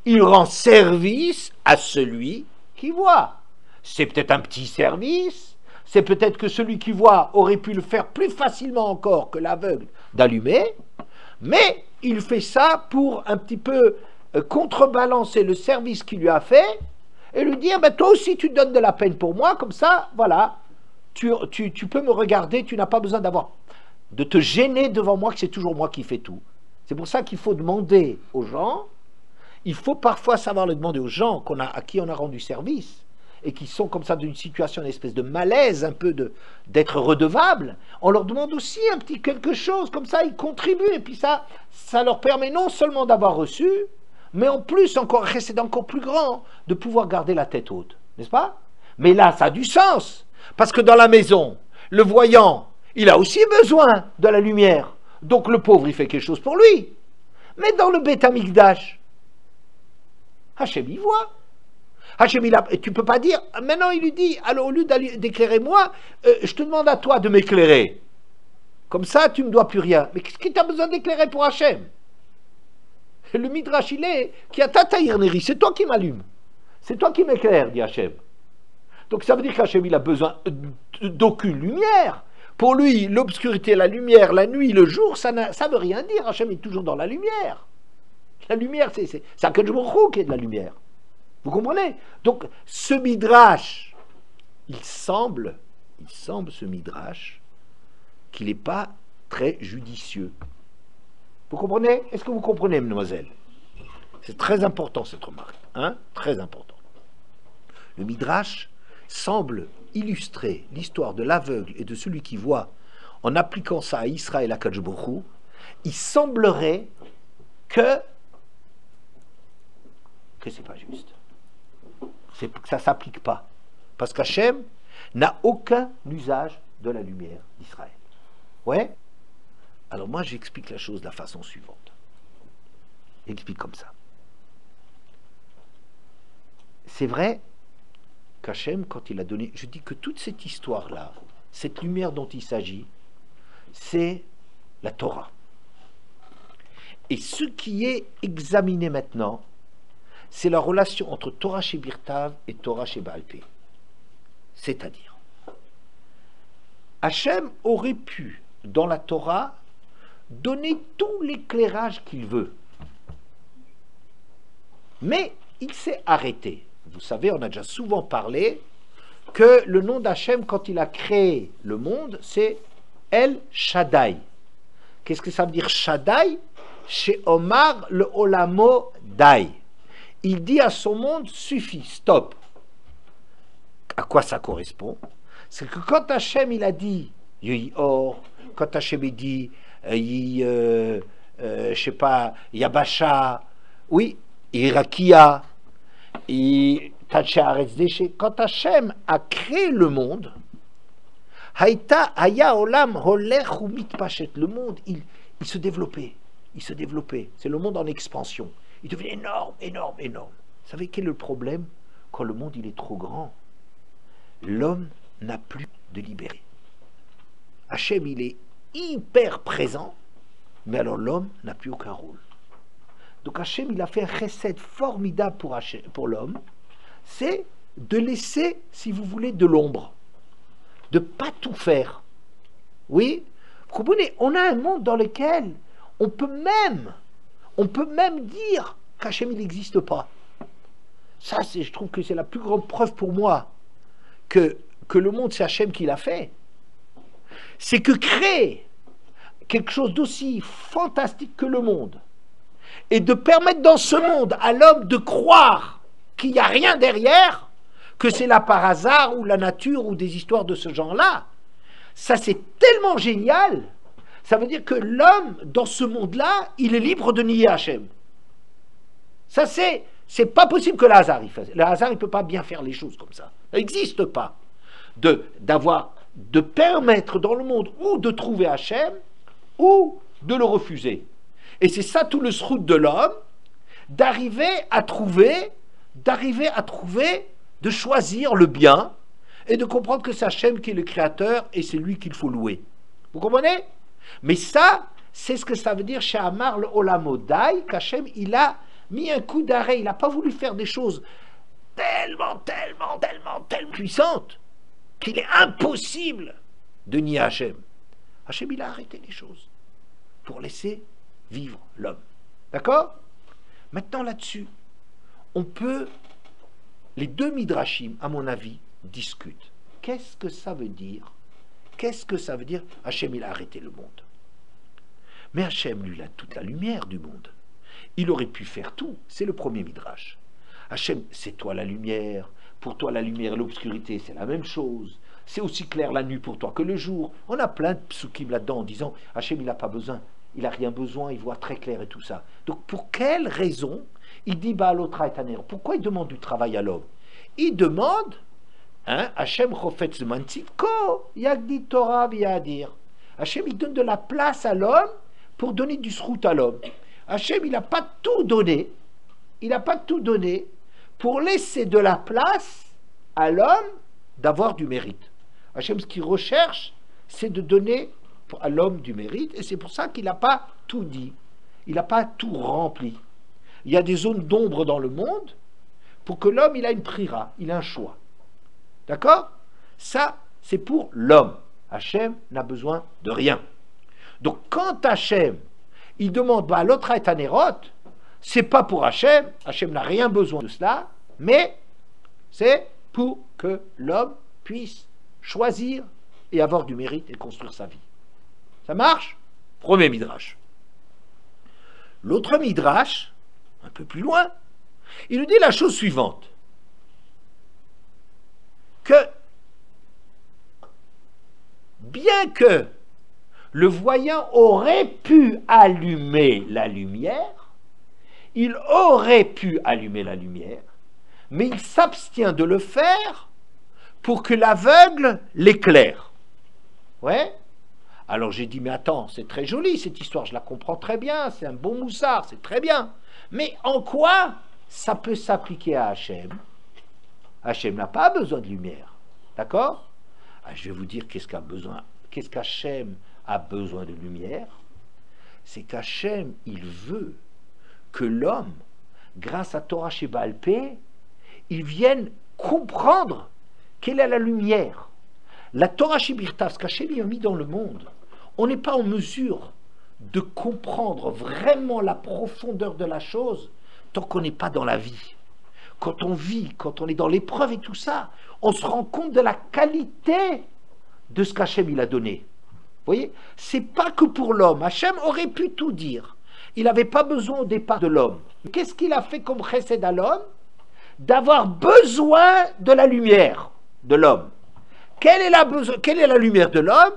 il rend service à celui qui voit. C'est peut-être un petit service, c'est peut-être que celui qui voit aurait pu le faire plus facilement encore que l'aveugle d'allumer, mais il fait ça pour un petit peu contrebalancer le service qu'il lui a fait et lui dire, toi aussi tu te donnes de la peine pour moi, comme ça, voilà, tu peux me regarder, tu n'as pas besoin de te gêner devant moi que c'est toujours moi qui fais tout. C'est pour ça qu'il faut demander aux gens, il faut parfois savoir le demander aux gens à qui on a rendu service, et qui sont comme ça d'une situation, une espèce de malaise, un peu d'être redevables, on leur demande aussi un petit quelque chose, comme ça ils contribuent, et puis ça leur permet non seulement d'avoir reçu, mais en plus, encore, c'est encore plus grand, de pouvoir garder la tête haute, n'est-ce pas? Mais là, ça a du sens, parce que dans la maison, le voyant, il a aussi besoin de la lumière, donc le pauvre, il fait quelque chose pour lui. Mais dans le Beth Amikdash, Hachem, il voit. Hachem, tu ne peux pas dire, maintenant il lui dit, alors au lieu d'éclairer moi, je te demande à toi de m'éclairer. Comme ça, tu ne me dois plus rien. Mais qu'est-ce que tu as besoin d'éclairer pour Hachem? Le Midrash, il est, qui a tataïr neri, c'est toi qui m'allume. C'est toi qui m'éclaire, dit Hachem. Donc ça veut dire qu'Hachem, il a besoin d'aucune lumière. Pour lui, l'obscurité, la lumière, la nuit, le jour, ça ne veut rien dire. Hachem est toujours dans la lumière. La lumière, c'est Akadosh Baruch Hu qui est de la lumière. Vous comprenez? Donc, ce Midrash, il semble ce Midrash, qu'il n'est pas très judicieux. Vous comprenez? Est-ce que vous comprenez, mademoiselle? C'est très important cette remarque. Hein? Très important. Le Midrash semble illustrer l'histoire de l'aveugle et de celui qui voit en appliquant ça à Israël à Akadosh Baruch Hu. Il semblerait que c'est pas juste. Que ça ne s'applique pas. Parce qu'Hachem n'a aucun usage de la lumière d'Israël. Ouais? Alors moi, j'explique la chose de la façon suivante. J'explique comme ça. C'est vrai qu'Hachem, quand il a donné... Je dis que toute cette histoire-là, cette lumière dont il s'agit, c'est la Torah. Et ce qui est examiné maintenant, c'est la relation entre Torah chez Birtav et Torah chez Baal Pé. C'est-à-dire, Hachem aurait pu, dans la Torah, donner tout l'éclairage qu'il veut. Mais il s'est arrêté. Vous savez, on a déjà souvent parlé que le nom d'Hachem, quand il a créé le monde, c'est El Shaddai. Qu'est-ce que ça veut dire Shaddai? Chez Omar, le Olamo Dai. Il dit à son monde, suffit, stop. À quoi ça correspond? C'est que quand Hachem il a dit Or, quand Hachem il dit je sais pas, Yabasha, oui, Irakia, quand Hachem a créé le monde, le monde, il se développait, c'est le monde en expansion. Il devient énorme, énorme, énorme. Vous savez quel est le problème? Quand le monde il est trop grand, l'homme n'a plus de liberté. Hachem, il est hyper présent, mais alors l'homme n'a plus aucun rôle. Donc Hachem, il a fait un chesed formidable pour l'homme, c'est de laisser, si vous voulez, de l'ombre, de ne pas tout faire. Oui, vous comprenez? On a un monde dans lequel on peut même dire qu'Hachem il n'existe pas. Ça, je trouve que c'est la plus grande preuve pour moi que le monde, c'est Hachem qui l'a fait. C'est que créer quelque chose d'aussi fantastique que le monde, et de permettre dans ce monde à l'homme de croire qu'il n'y a rien derrière, que c'est là par hasard, ou la nature, ou des histoires de ce genre-là, ça c'est tellement génial. Ça veut dire que l'homme, dans ce monde-là, il est libre de nier Hachem. Ça, c'est pas possible que le hasard il fasse. Le hasard, il ne peut pas bien faire les choses comme ça. Ça n'existe pas. De permettre dans le monde ou de trouver Hachem, ou de le refuser. Et c'est ça tout le srout de l'homme, d'arriver à trouver, de choisir le bien, et de comprendre que c'est Hachem qui est le créateur, et c'est lui qu'il faut louer. Vous comprenez? Mais ça, c'est ce que ça veut dire chez Amar le Olamodai, qu'Hachem, il a mis un coup d'arrêt, il n'a pas voulu faire des choses tellement puissantes, qu'il est impossible de nier Hachem. Hachem, il a arrêté les choses pour laisser vivre l'homme. D'accord? Maintenant, là-dessus, on peut, les deux midrashim, à mon avis, discutent. Qu'est-ce que ça veut dire? Qu'est-ce que ça veut dire? Hachem, il a arrêté le monde. Mais Hachem, lui, il a toute la lumière du monde. Il aurait pu faire tout. C'est le premier midrash. Hachem, c'est toi la lumière. Pour toi, la lumière et l'obscurité, c'est la même chose. C'est aussi clair la nuit pour toi que le jour. On a plein de psukim là-dedans en disant Hachem, il n'a pas besoin, il n'a rien besoin, il voit très clair et tout ça. Donc, pour quelle raison il dit Baal Otra et Taner? Pourquoi il demande du travail à l'homme? Il demande Hachem Chofet Zman Tzidko, Yagdi Torah Biyadir. Hachem, il donne de la place à l'homme pour donner du srout à l'homme. Hachem, il n'a pas tout donné. Il n'a pas tout donné pour laisser de la place à l'homme d'avoir du mérite. Hachem, ce qu'il recherche, c'est de donner à l'homme du mérite, et c'est pour ça qu'il n'a pas tout dit. Il n'a pas tout rempli. Il y a des zones d'ombre dans le monde pour que l'homme, il a une prira, il a un choix. D'accord? Ça, c'est pour l'homme. Hachem n'a besoin de rien. Donc, quand Hachem, il demande à l'autre et Tanerot, c'est pas pour Hachem, Hachem n'a rien besoin de cela, mais c'est pour que l'homme puisse choisir et avoir du mérite et construire sa vie. Ça marche? Premier midrash. L'autre midrash, un peu plus loin, il nous dit la chose suivante, que bien que le voyant aurait pu allumer la lumière, il aurait pu allumer la lumière, mais il s'abstient de le faire pour que l'aveugle l'éclaire. Ouais? Alors j'ai dit, mais attends, c'est très joli cette histoire, je la comprends très bien, c'est un bon moussard, c'est très bien. Mais en quoi ça peut s'appliquer à Hachem? Hachem n'a pas besoin de lumière. D'accord? Je vais vous dire qu'est-ce qu'Hachem a besoin de lumière. C'est qu'Hachem, il veut que l'homme, grâce à Torah chez Baal Pé, il vienne comprendre quelle est la lumière. La Torah chez Birtav, ce qu'Hachem a mis dans le monde, on n'est pas en mesure de comprendre vraiment la profondeur de la chose tant qu'on n'est pas dans la vie. Quand on vit, quand on est dans l'épreuve et tout ça, on se rend compte de la qualité de ce qu'Hachem il a donné. Vous voyez, c'est pas que pour l'homme. Hachem aurait pu tout dire. Il n'avait pas besoin au départ de l'homme. Qu'est-ce qu'il a fait comme chesed à l'homme? D'avoir besoin de la lumière de l'homme. Quelle est la lumière de l'homme?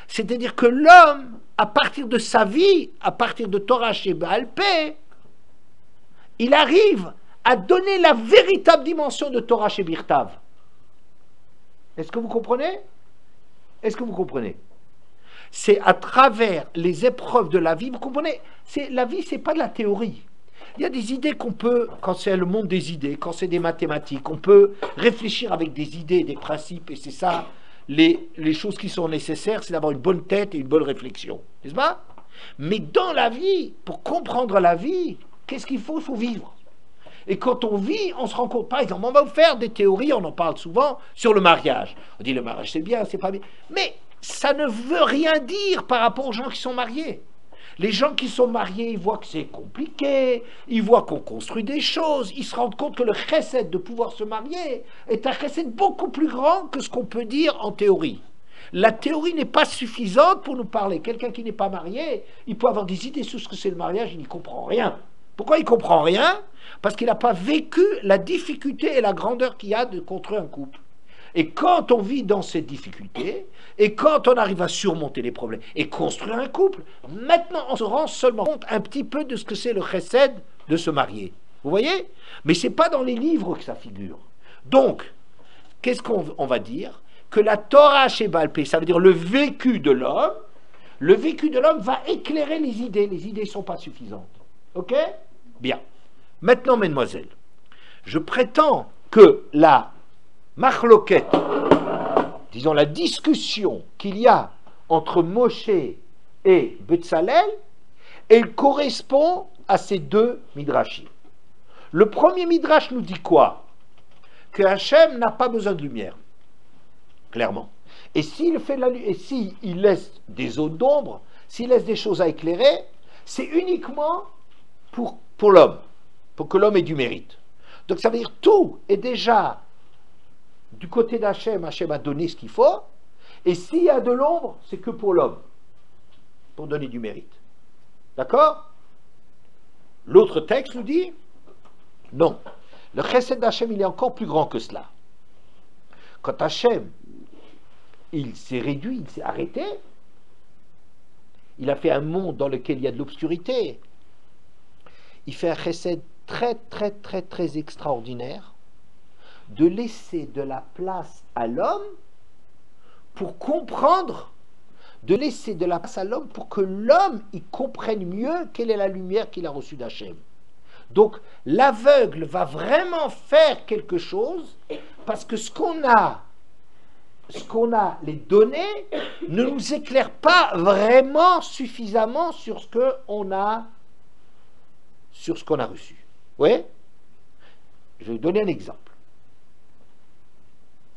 C'est-à-dire que l'homme, à partir de sa vie, à partir de Torah chez Baal Pé, il arrive à donner la véritable dimension de Torah chez Birtav. Est-ce que vous comprenez? Est-ce que vous comprenez? C'est à travers les épreuves de la vie, vous comprenez? La vie, c'est pas de la théorie. Il y a des idées qu'on peut, quand c'est le monde des idées, quand c'est des mathématiques, on peut réfléchir avec des idées, des principes, et c'est ça, les choses qui sont nécessaires, c'est d'avoir une bonne tête et une bonne réflexion. N'est-ce pas? Mais dans la vie, pour comprendre la vie, qu'est-ce qu'il faut? Il faut vivre. Et quand on vit, on se rend compte, par exemple, on va vous faire des théories, on en parle souvent, sur le mariage. On dit le mariage c'est bien, c'est pas bien. Mais ça ne veut rien dire par rapport aux gens qui sont mariés. Les gens qui sont mariés, ils voient que c'est compliqué, ils voient qu'on construit des choses, ils se rendent compte que le chesed de pouvoir se marier est un chesed beaucoup plus grand que ce qu'on peut dire en théorie. La théorie n'est pas suffisante pour nous parler. Quelqu'un qui n'est pas marié, il peut avoir des idées sur ce que c'est le mariage, il n'y comprend rien. Pourquoi il ne comprend rien? Parce qu'il n'a pas vécu la difficulté et la grandeur qu'il y a de construire un couple. Et quand on vit dans cette difficulté, et quand on arrive à surmonter les problèmes et construire un couple, maintenant on se rend seulement compte un petit peu de ce que c'est le chesed de se marier. Vous voyez? Mais ce n'est pas dans les livres que ça figure. Donc, qu'est-ce qu'on va dire? Que la Torah chez Baal Pé, ça veut dire le vécu de l'homme va éclairer les idées. Les idées ne sont pas suffisantes. Ok? Bien. Maintenant, mesdemoiselles, je prétends que la machloket, disons la discussion qu'il y a entre Moshe et Betzalel, elle correspond à ces deux midrashim. Le premier midrash nous dit quoi? Que Hachem n'a pas besoin de lumière, clairement. Et s'il laisse des zones d'ombre, s'il laisse des choses à éclairer, c'est uniquement pour l'homme, pour que l'homme ait du mérite. Donc ça veut dire tout est déjà du côté d'Hachem, Hachem a donné ce qu'il faut, et s'il y a de l'ombre, c'est que pour l'homme, pour donner du mérite. D'accord? L'autre texte nous dit, non, le chesed d'Hachem, il est encore plus grand que cela. quand Hachem, il s'est réduit, il s'est arrêté, il a fait un monde dans lequel il y a de l'obscurité, il fait un chesed très très très très extraordinaire de laisser de la place à l'homme pour comprendre, de laisser de la place à l'homme pour que l'homme il comprenne mieux quelle est la lumière qu'il a reçue d'Hachem. Donc l'aveugle va vraiment faire quelque chose parce que ce qu'on a, les données, ne nous éclaire pas vraiment suffisamment sur ce qu'on a, reçu. Vous voyez? Je vais vous donner un exemple.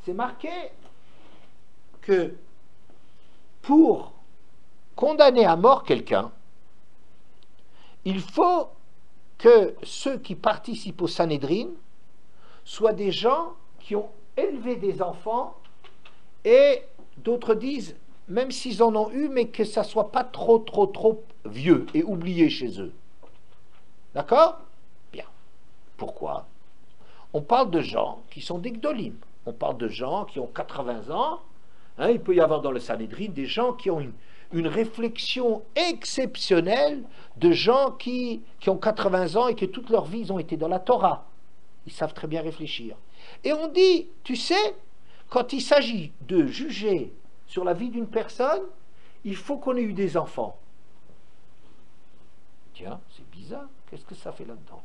C'est marqué que pour condamner à mort quelqu'un, il faut que ceux qui participent au Sanhédrin soient des gens qui ont élevé des enfants et d'autres disent, même s'ils en ont eu, mais que ça ne soit pas trop vieux et oublié chez eux. D'accord? Bien. Pourquoi? On parle de gens qui sont des gdolim. On parle de gens qui ont 80 ans. Hein, il peut y avoir dans le Sanhédrin des gens qui ont une réflexion exceptionnelle de gens qui ont 80 ans et que toute leur vie ils ont été dans la Torah. Ils savent très bien réfléchir. Et on dit, tu sais, quand il s'agit de juger sur la vie d'une personne, il faut qu'on ait eu des enfants. Tiens, c'est bizarre. Qu'est-ce que ça fait là-dedans?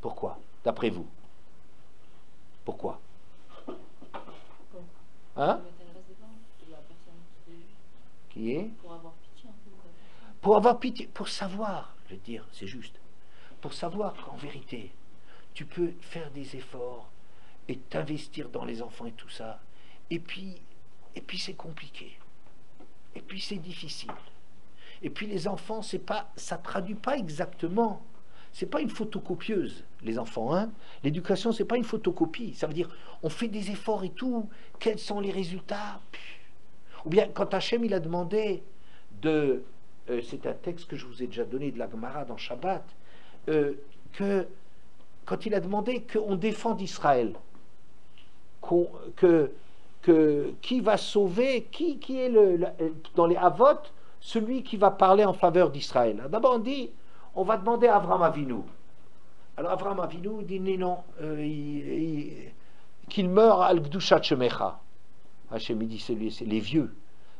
Pourquoi? D'après vous? Pourquoi? Hein? Qui est? Pour avoir pitié, pour savoir, je veux dire, c'est juste, pour savoir qu'en vérité, tu peux faire des efforts et t'investir dans les enfants et tout ça, et puis c'est compliqué, et puis c'est difficile, et puis les enfants, c'est pas, ça traduit pas exactement, c'est pas une photocopieuse, les enfants, hein. L'éducation, c'est pas une photocopie, ça veut dire, on fait des efforts et tout, quels sont les résultats? Ou bien, quand Hachem, il a demandé de... c'est un texte que je vous ai déjà donné de la Gemara dans Shabbat, que quand il a demandé qu'on défende Israël, qui va sauver, qui est dans les Havot, celui qui va parler en faveur d'Israël. D'abord on dit, on va demander à Avraham Avinu. Alors Avraham Avinu dit non, qu'il meure al Gdushat Shemecha. Hachem dit, c'est les vieux.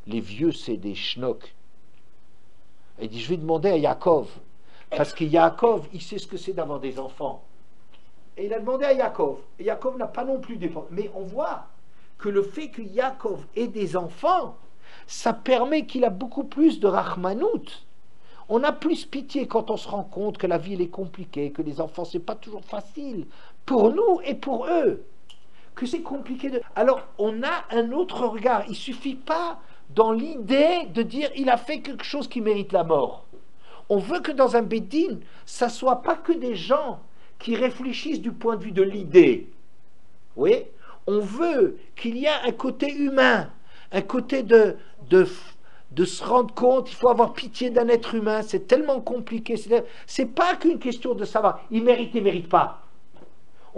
Les vieux, c'est des schnocks. Il dit, je vais demander à Yaakov. Parce que Yaakov, il sait ce que c'est d'avoir des enfants. Et il a demandé à Yaakov. Et Yaakov n'a pas non plus des enfants. Mais on voit que le fait que Yaakov ait des enfants, ça permet qu'il a beaucoup plus de rachmanout. On a plus pitié quand on se rend compte que la vie elle est compliquée, que les enfants, c'est pas toujours facile. Pour nous et pour eux. Que c'est compliqué de... Alors, on a un autre regard. Il ne suffit pas dans l'idée de dire il a fait quelque chose qui mérite la mort. On veut que dans un Bédine, ça ne soit pas que des gens qui réfléchissent du point de vue de l'idée. Oui, on veut qu'il y ait un côté humain, un côté de se rendre compte, il faut avoir pitié d'un être humain, c'est tellement compliqué. C'est pas qu'une question de savoir, il mérite, il ne mérite pas.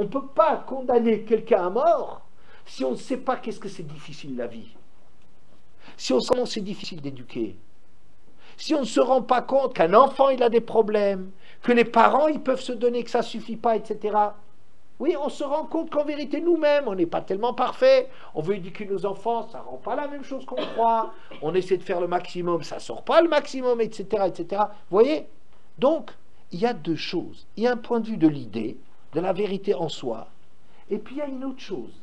On ne peut pas condamner quelqu'un à mort si on ne sait pas qu'est-ce que c'est difficile la vie. Si on sait comment c'est difficile d'éduquer. Si on ne se rend pas compte qu'un enfant il a des problèmes, que les parents ils peuvent se donner que ça ne suffit pas, etc. Oui, on se rend compte qu'en vérité nous-mêmes, on n'est pas tellement parfait. On veut éduquer nos enfants, ça ne rend pas la même chose qu'on croit. On essaie de faire le maximum, ça ne sort pas le maximum, etc., etc. Vous voyez? Donc, il y a deux choses. Il y a un point de vue de l'idée, de la vérité en soi. Et puis il y a une autre chose.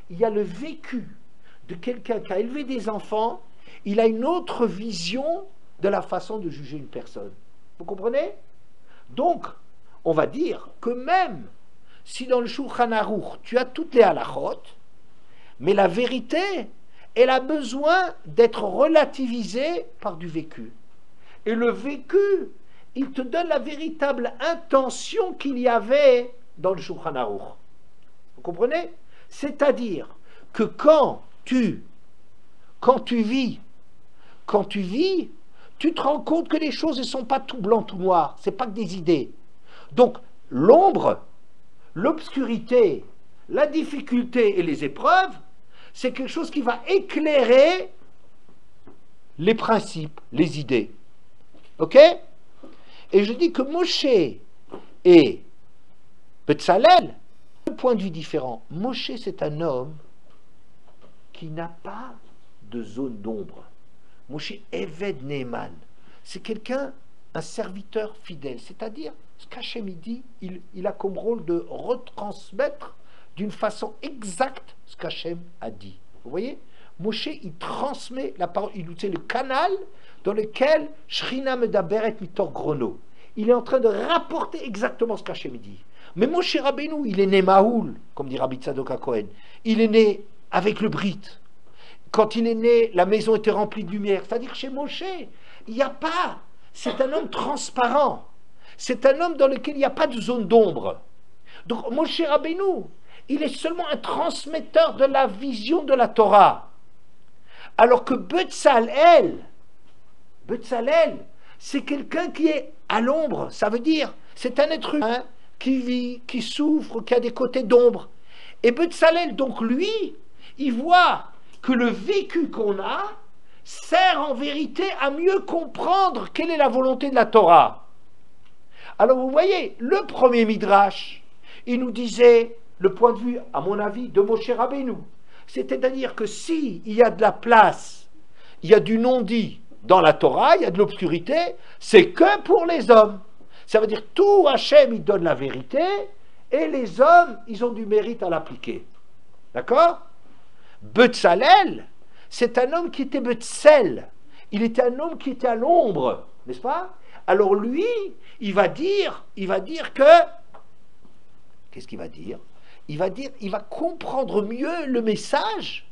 Il y a le vécu de quelqu'un qui a élevé des enfants. Il a une autre vision de la façon de juger une personne. Vous comprenez? Donc, on va dire que même si dans le Shulchan Aruch, tu as toutes les halachot, mais la vérité, elle a besoin d'être relativisée par du vécu. Et le vécu, il te donne la véritable intention qu'il y avait dans le Shulchan Aruch. Vous comprenez? C'est-à-dire que quand tu vis, tu te rends compte que les choses ne sont pas tout blanc, tout noir. Ce n'est pas que des idées. Donc, l'ombre, l'obscurité, la difficulté et les épreuves, c'est quelque chose qui va éclairer les principes, les idées. Ok? Et je dis que Moshe et Betzalel, deux points de vue différents. Moshe, c'est un homme qui n'a pas de zone d'ombre. Moshe Eved Neeman, c'est quelqu'un, un serviteur fidèle, c'est-à-dire ce qu'Hachem dit, il a comme rôle de retransmettre d'une façon exacte ce qu'Hachem a dit. Vous voyez, Moshe, il transmet la parole, c'est le canal dans lequel Shrina Medaberet Mitor Grono. Il est en train de rapporter exactement ce qu'Hachem dit. Mais Moshe Rabbeinu, il est né Mahoul, comme dit Rabbi Tzadok HaKohen. Il est né avec le Brit. Quand il est né, la maison était remplie de lumière. C'est-à-dire chez Moshe, il n'y a pas. C'est un homme transparent. C'est un homme dans lequel il n'y a pas de zone d'ombre. Donc Moshe Rabbeinu, il est seulement un transmetteur de la vision de la Torah. Alors que Betzalel, c'est quelqu'un qui est à l'ombre. Ça veut dire, c'est un être humain qui vit, qui souffre, qui a des côtés d'ombre. Et Betzalel, donc lui, il voit que le vécu qu'on a sert en vérité à mieux comprendre quelle est la volonté de la Torah. Alors vous voyez, le premier Midrash, il nous disait le point de vue, à mon avis, de Moshe Rabbeinu. C'est-à-dire que si il y a de la place, il y a du non-dit dans la Torah, il y a de l'obscurité, c'est que pour les hommes. Ça veut dire tout Hachem, il donne la vérité, et les hommes, ils ont du mérite à l'appliquer. D'accord? Betzalel, c'est un homme qui était Betzel. Il était un homme qui était à l'ombre, n'est-ce pas? Alors lui, il va dire que... Qu'est-ce qu'il va dire? Il va comprendre mieux le message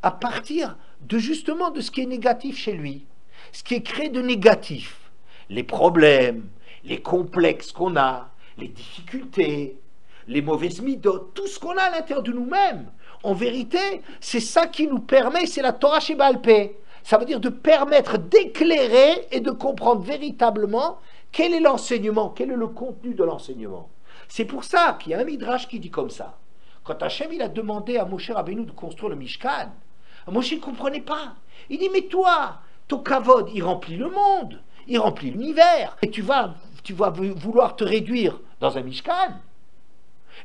à partir de justement de ce qui est négatif chez lui. Ce qui est créé de négatif. Les problèmes, les complexes qu'on a, les difficultés, les mauvaises midotes, tout ce qu'on a à l'intérieur de nous-mêmes. En vérité, c'est ça qui nous permet, c'est la Torah chez Baal Peh. Ça veut dire de permettre d'éclairer et de comprendre véritablement quel est l'enseignement, quel est le contenu de l'enseignement. C'est pour ça qu'il y a un Midrash qui dit comme ça. Quand Hachem il a demandé à Moshe Rabbeinu de construire le Mishkan, Moshe ne comprenait pas. Il dit, mais toi, ton kavod, il remplit le monde, il remplit l'univers, et tu vas vouloir te réduire dans un Mishkan.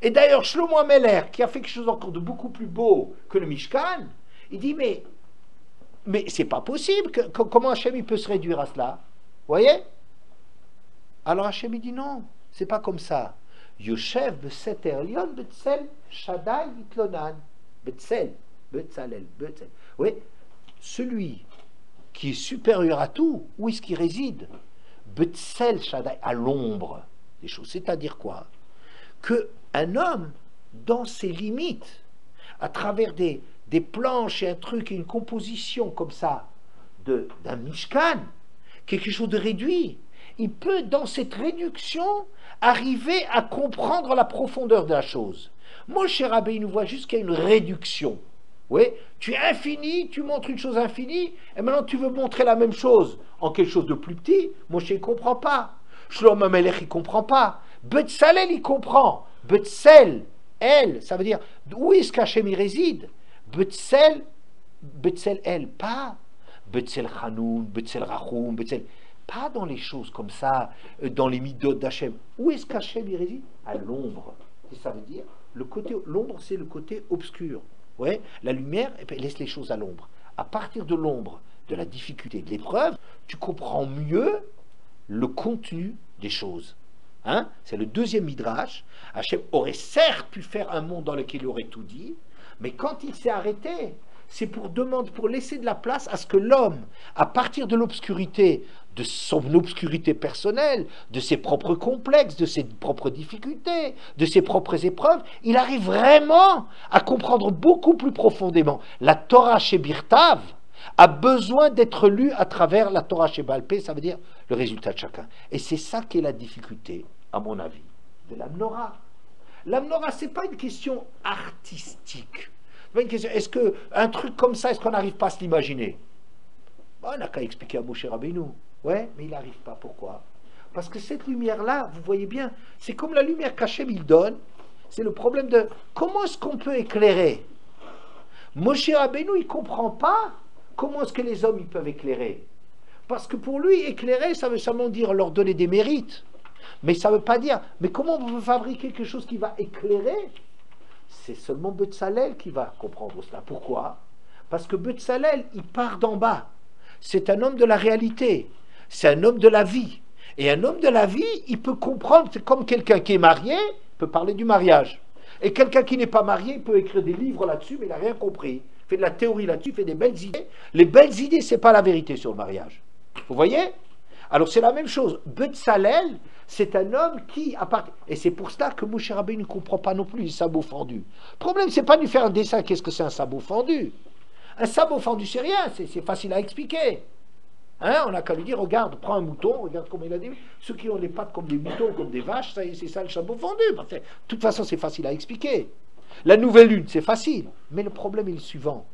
Et d'ailleurs, Shlomo Ameler, qui a fait quelque chose encore de beaucoup plus beau que le Mishkan, il dit, mais c'est pas possible, comment Hachem il peut se réduire à cela? Vous voyez? Alors Hachem il dit, non, c'est pas comme ça. Yoshev Beset Erlion Betzel Shaddai Itlonan. Betzalel. Oui, celui qui est supérieur à tout, où est-ce qu'il réside? Betzel Shaddai, à l'ombre des choses. C'est-à-dire quoi? Que un homme, dans ses limites, à travers des planches et un truc et une composition comme ça d'un Mishkan, quelque chose de réduit, il peut, dans cette réduction, arriver à comprendre la profondeur de la chose. Moshe Rabbeinu voit jusqu'à une réduction. Oui, tu es infini, tu montres une chose infinie, et maintenant tu veux montrer la même chose en quelque chose de plus petit. Moshe ne comprend pas. Shlomo Amelech, il ne comprend pas. Betzalel, il comprend. Betzel, elle, ça veut dire, où est-ce qu'Hachem y réside? Betzel, elle, pas Betzel Hanoun, Betzel Rachum, Betzel... Pas dans les choses comme ça, dans les midot d'Hachem. Où est-ce qu'Hachem y réside? À l'ombre. Et ça veut dire, l'ombre, c'est le côté obscur. Ouais, la lumière laisse les choses à l'ombre. À partir de l'ombre, de la difficulté, de l'épreuve, tu comprends mieux le contenu des choses. Hein? C'est le deuxième midrash. Hachem aurait certes pu faire un monde dans lequel il aurait tout dit, mais quand il s'est arrêté, c'est pour laisser de la place à ce que l'homme, à partir de l'obscurité, de son obscurité personnelle, de ses propres complexes, de ses propres difficultés, de ses propres épreuves, il arrive vraiment à comprendre beaucoup plus profondément. La Torah chez Birtav a besoin d'être lue à travers la Torah chez Baal Peh, ça veut dire le résultat de chacun. Et c'est ça qui est la difficulté, à mon avis, de l'Amnora. L'Amnora, ce n'est pas une question artistique. Est-ce qu'un truc comme ça, est-ce qu'on n'arrive pas à se l'imaginer? On n'a qu'à expliquer à Moshe Rabbeinu. Ouais, mais il n'arrive pas. Pourquoi? Parce que cette lumière-là, vous voyez bien, c'est comme la lumière qu'Hachem il donne. C'est le problème de comment est-ce qu'on peut éclairer? Moshe Rabbeinu, il ne comprend pas comment est-ce que les hommes ils peuvent éclairer. Parce que pour lui, éclairer, ça veut seulement dire leur donner des mérites. Mais ça ne veut pas dire, mais comment on peut fabriquer quelque chose qui va éclairer? C'est seulement Betzalel qui va comprendre cela. Pourquoi? Parce que Betzalel, il part d'en bas. C'est un homme de la réalité. C'est un homme de la vie. Et un homme de la vie, il peut comprendre, c'est comme quelqu'un qui est marié, peut parler du mariage. Et quelqu'un qui n'est pas marié, il peut écrire des livres là-dessus, mais il n'a rien compris. Il fait de la théorie là-dessus, il fait des belles idées. Les belles idées, ce n'est pas la vérité sur le mariage. Vous voyez? Alors c'est la même chose. Betzalel, c'est un homme qui, et c'est pour cela que Moshe Rabbeinu ne comprend pas non plus les sabots fendus. Le problème, c'est pas de lui faire un dessin, qu'est-ce que c'est un sabot fendu? Un sabot fendu, c'est rien, c'est facile à expliquer. Hein, on n'a qu'à lui dire, regarde, prends un mouton, regarde comment il a des... Ceux qui ont les pattes comme des moutons, comme des vaches, c'est ça le sabot fendu. De toute façon, c'est facile à expliquer. La nouvelle lune, c'est facile. Mais le problème est le suivant.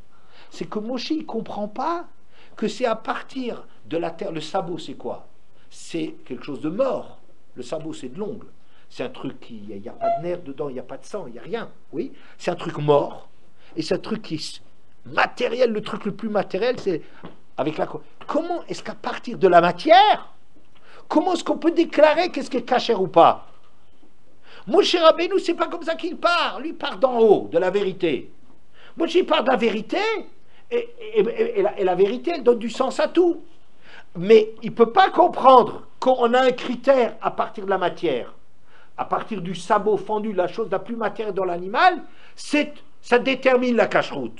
C'est que Moshe, il ne comprend pas que c'est à partir de la terre. Le sabot, c'est quoi? C'est quelque chose de mort. Le sabot, c'est de l'ongle. C'est un truc qui... Il n'y a pas de nerf dedans, il n'y a pas de sang, il n'y a rien. Oui, c'est un truc mort. Et c'est un truc qui est matériel. Le truc le plus matériel, c'est... Avec la... Comment est-ce qu'à partir de la matière, comment est-ce qu'on peut déclarer qu'est-ce qui est caché ou pas? Moshe Rabbeinu, c'est pas comme ça qu'il part. Lui, il part d'en haut, de la vérité. Moshe, il part de la vérité, et la vérité, elle donne du sens à tout. Mais il ne peut pas comprendre qu'on a un critère à partir de la matière, à partir du sabot fendu, la chose la plus matérielle dans l'animal, ça détermine la cacheroute.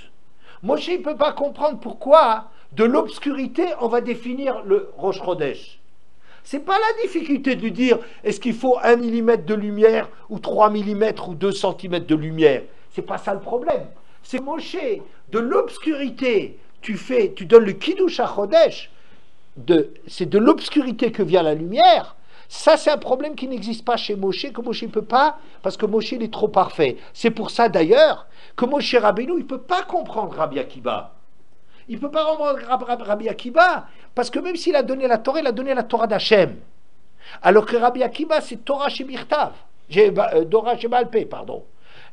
Moshe, il ne peut pas comprendre pourquoi, de l'obscurité, on va définir le Rosh Chodesh. Ce n'est pas la difficulté de lui dire, est-ce qu'il faut 1 millimètre de lumière, ou 3 millimètres, ou 2 centimètres de lumière. Ce n'est pas ça le problème. C'est Moshe, de l'obscurité, tu donnes le Kiddush à Chodesh, c'est de l'obscurité que vient la lumière. Ça, c'est un problème qui n'existe pas chez Moshe, que Moshe ne peut pas, parce que Moshe, il est trop parfait. C'est pour ça, d'ailleurs, que Moshe Rabbeinu, il ne peut pas comprendre Rabbi Akiba. Il ne peut pas comprendre Rabbi Akiba, parce que même s'il a donné la Torah, il a donné la Torah d'Hachem. Alors que Rabbi Akiba, c'est Torah chez Birtav, Torah chez Balpé, pardon.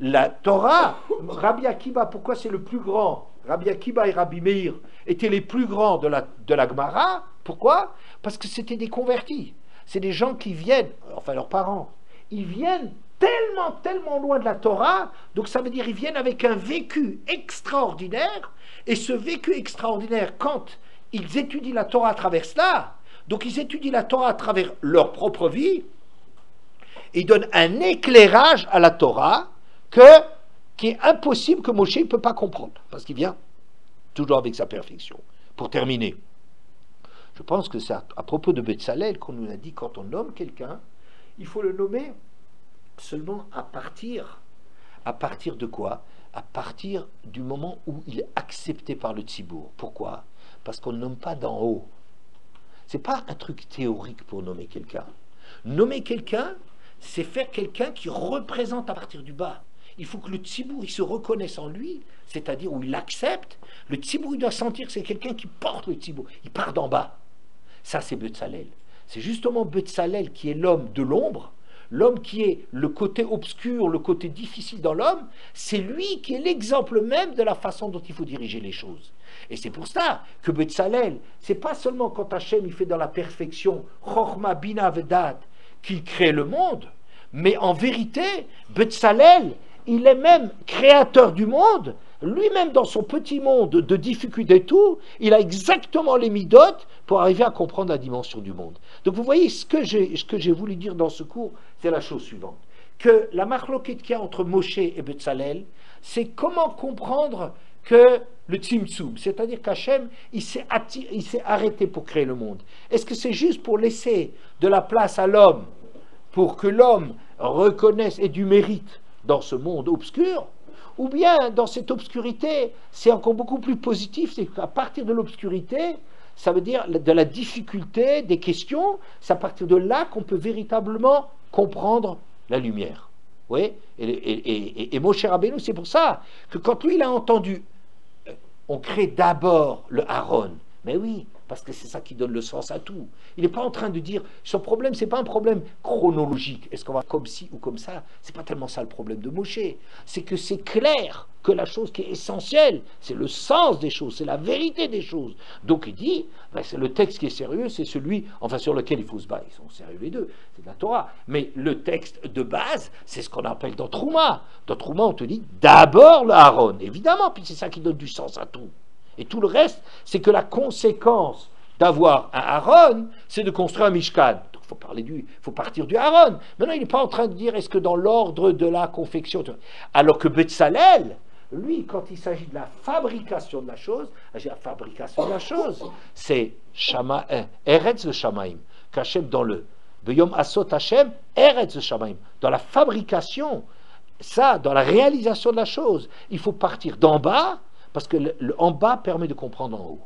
La Torah, Rabbi Akiba, pourquoi c'est le plus grand? Rabbi Akiba et Rabbi Meir étaient les plus grands de la Gemara. Pourquoi? Parce que c'était des convertis. C'est des gens qui viennent, enfin leurs parents, ils viennent tellement loin de la Torah, donc ça veut dire ils viennent avec un vécu extraordinaire, et ce vécu extraordinaire, quand ils étudient la Torah à travers cela, donc ils étudient la Torah à travers leur propre vie, ils donnent un éclairage à la Torah qui est impossible, que Moshe ne peut pas comprendre, parce qu'il vient toujours avec sa perfection. Pour terminer, je pense que c'est à propos de Betzalel qu'on nous a dit, quand on nomme quelqu'un, il faut le nommer seulement à partir de quoi? À partir du moment où il est accepté par le tzibour. Pourquoi? Parce qu'on ne nomme pas d'en haut. C'est pas un truc théorique pour nommer quelqu'un. Nommer quelqu'un, c'est faire quelqu'un qui représente à partir du bas. Il faut que le tzibour, il se reconnaisse en lui, c'est-à-dire où il l'accepte. Le tzibour, il doit sentir que c'est quelqu'un qui porte le tzibour. Il part d'en bas. Ça, c'est Betzalel. C'est justement Betzalel qui est l'homme de l'ombre, l'homme qui est le côté obscur, le côté difficile dans l'homme. C'est lui qui est l'exemple même de la façon dont il faut diriger les choses. Et c'est pour ça que Betzalel, c'est pas seulement quand Hachem il fait dans la perfection Chochma, Bina, Vedat qu'il crée le monde, mais en vérité, Betzalel, il est même créateur du monde. Lui-même, dans son petit monde de difficultés et tout, il a exactement les midotes pour arriver à comprendre la dimension du monde. Donc vous voyez, ce que j'ai voulu dire dans ce cours, c'est la chose suivante. Que la marloquette qu'il y a entre Moshe et Betzalel, c'est comment comprendre que le tzimtzum, c'est-à-dire qu'Hachem, il s'est arrêté pour créer le monde. Est-ce que c'est juste pour laisser de la place à l'homme, pour que l'homme reconnaisse et du mérite dans ce monde obscur, ou bien dans cette obscurité, c'est encore beaucoup plus positif, c'est qu'à partir de l'obscurité, ça veut dire de la difficulté, des questions, c'est à partir de là qu'on peut véritablement comprendre la lumière. Oui, et Moshe Rabbeinu, c'est pour ça que quand lui il a entendu, on crée d'abord le Aaron. Mais oui, parce que c'est ça qui donne le sens à tout. Il n'est pas en train de dire, son problème, c'est pas un problème chronologique. Est-ce qu'on va comme ci ou comme ça? C'est pas tellement ça le problème de Moshe. C'est que c'est clair que la chose qui est essentielle, c'est le sens des choses, c'est la vérité des choses. Donc il dit, ben, c'est le texte qui est sérieux, c'est celui, enfin sur lequel il faut se battre. Ils sont sérieux les deux, c'est de la Torah. Mais le texte de base, c'est ce qu'on appelle dans Trouma. Dans Trouma, on te dit d'abord le Aaron, évidemment, puis c'est ça qui donne du sens à tout. Et tout le reste, c'est que la conséquence d'avoir un Aaron, c'est de construire un Mishkan. Donc il faut partir du Aaron. Maintenant, il n'est pas en train de dire est-ce que dans l'ordre de la confection. Alors que Betzalel, lui, quand il s'agit de la fabrication de la chose, c'est Eretz de Shamaim, qu'Hachem dans le Beyom Asot Hashem, Eretz de Shamaim. Dans la fabrication, ça, dans la réalisation de la chose, il faut partir d'en bas, parce que en bas permet de comprendre en haut.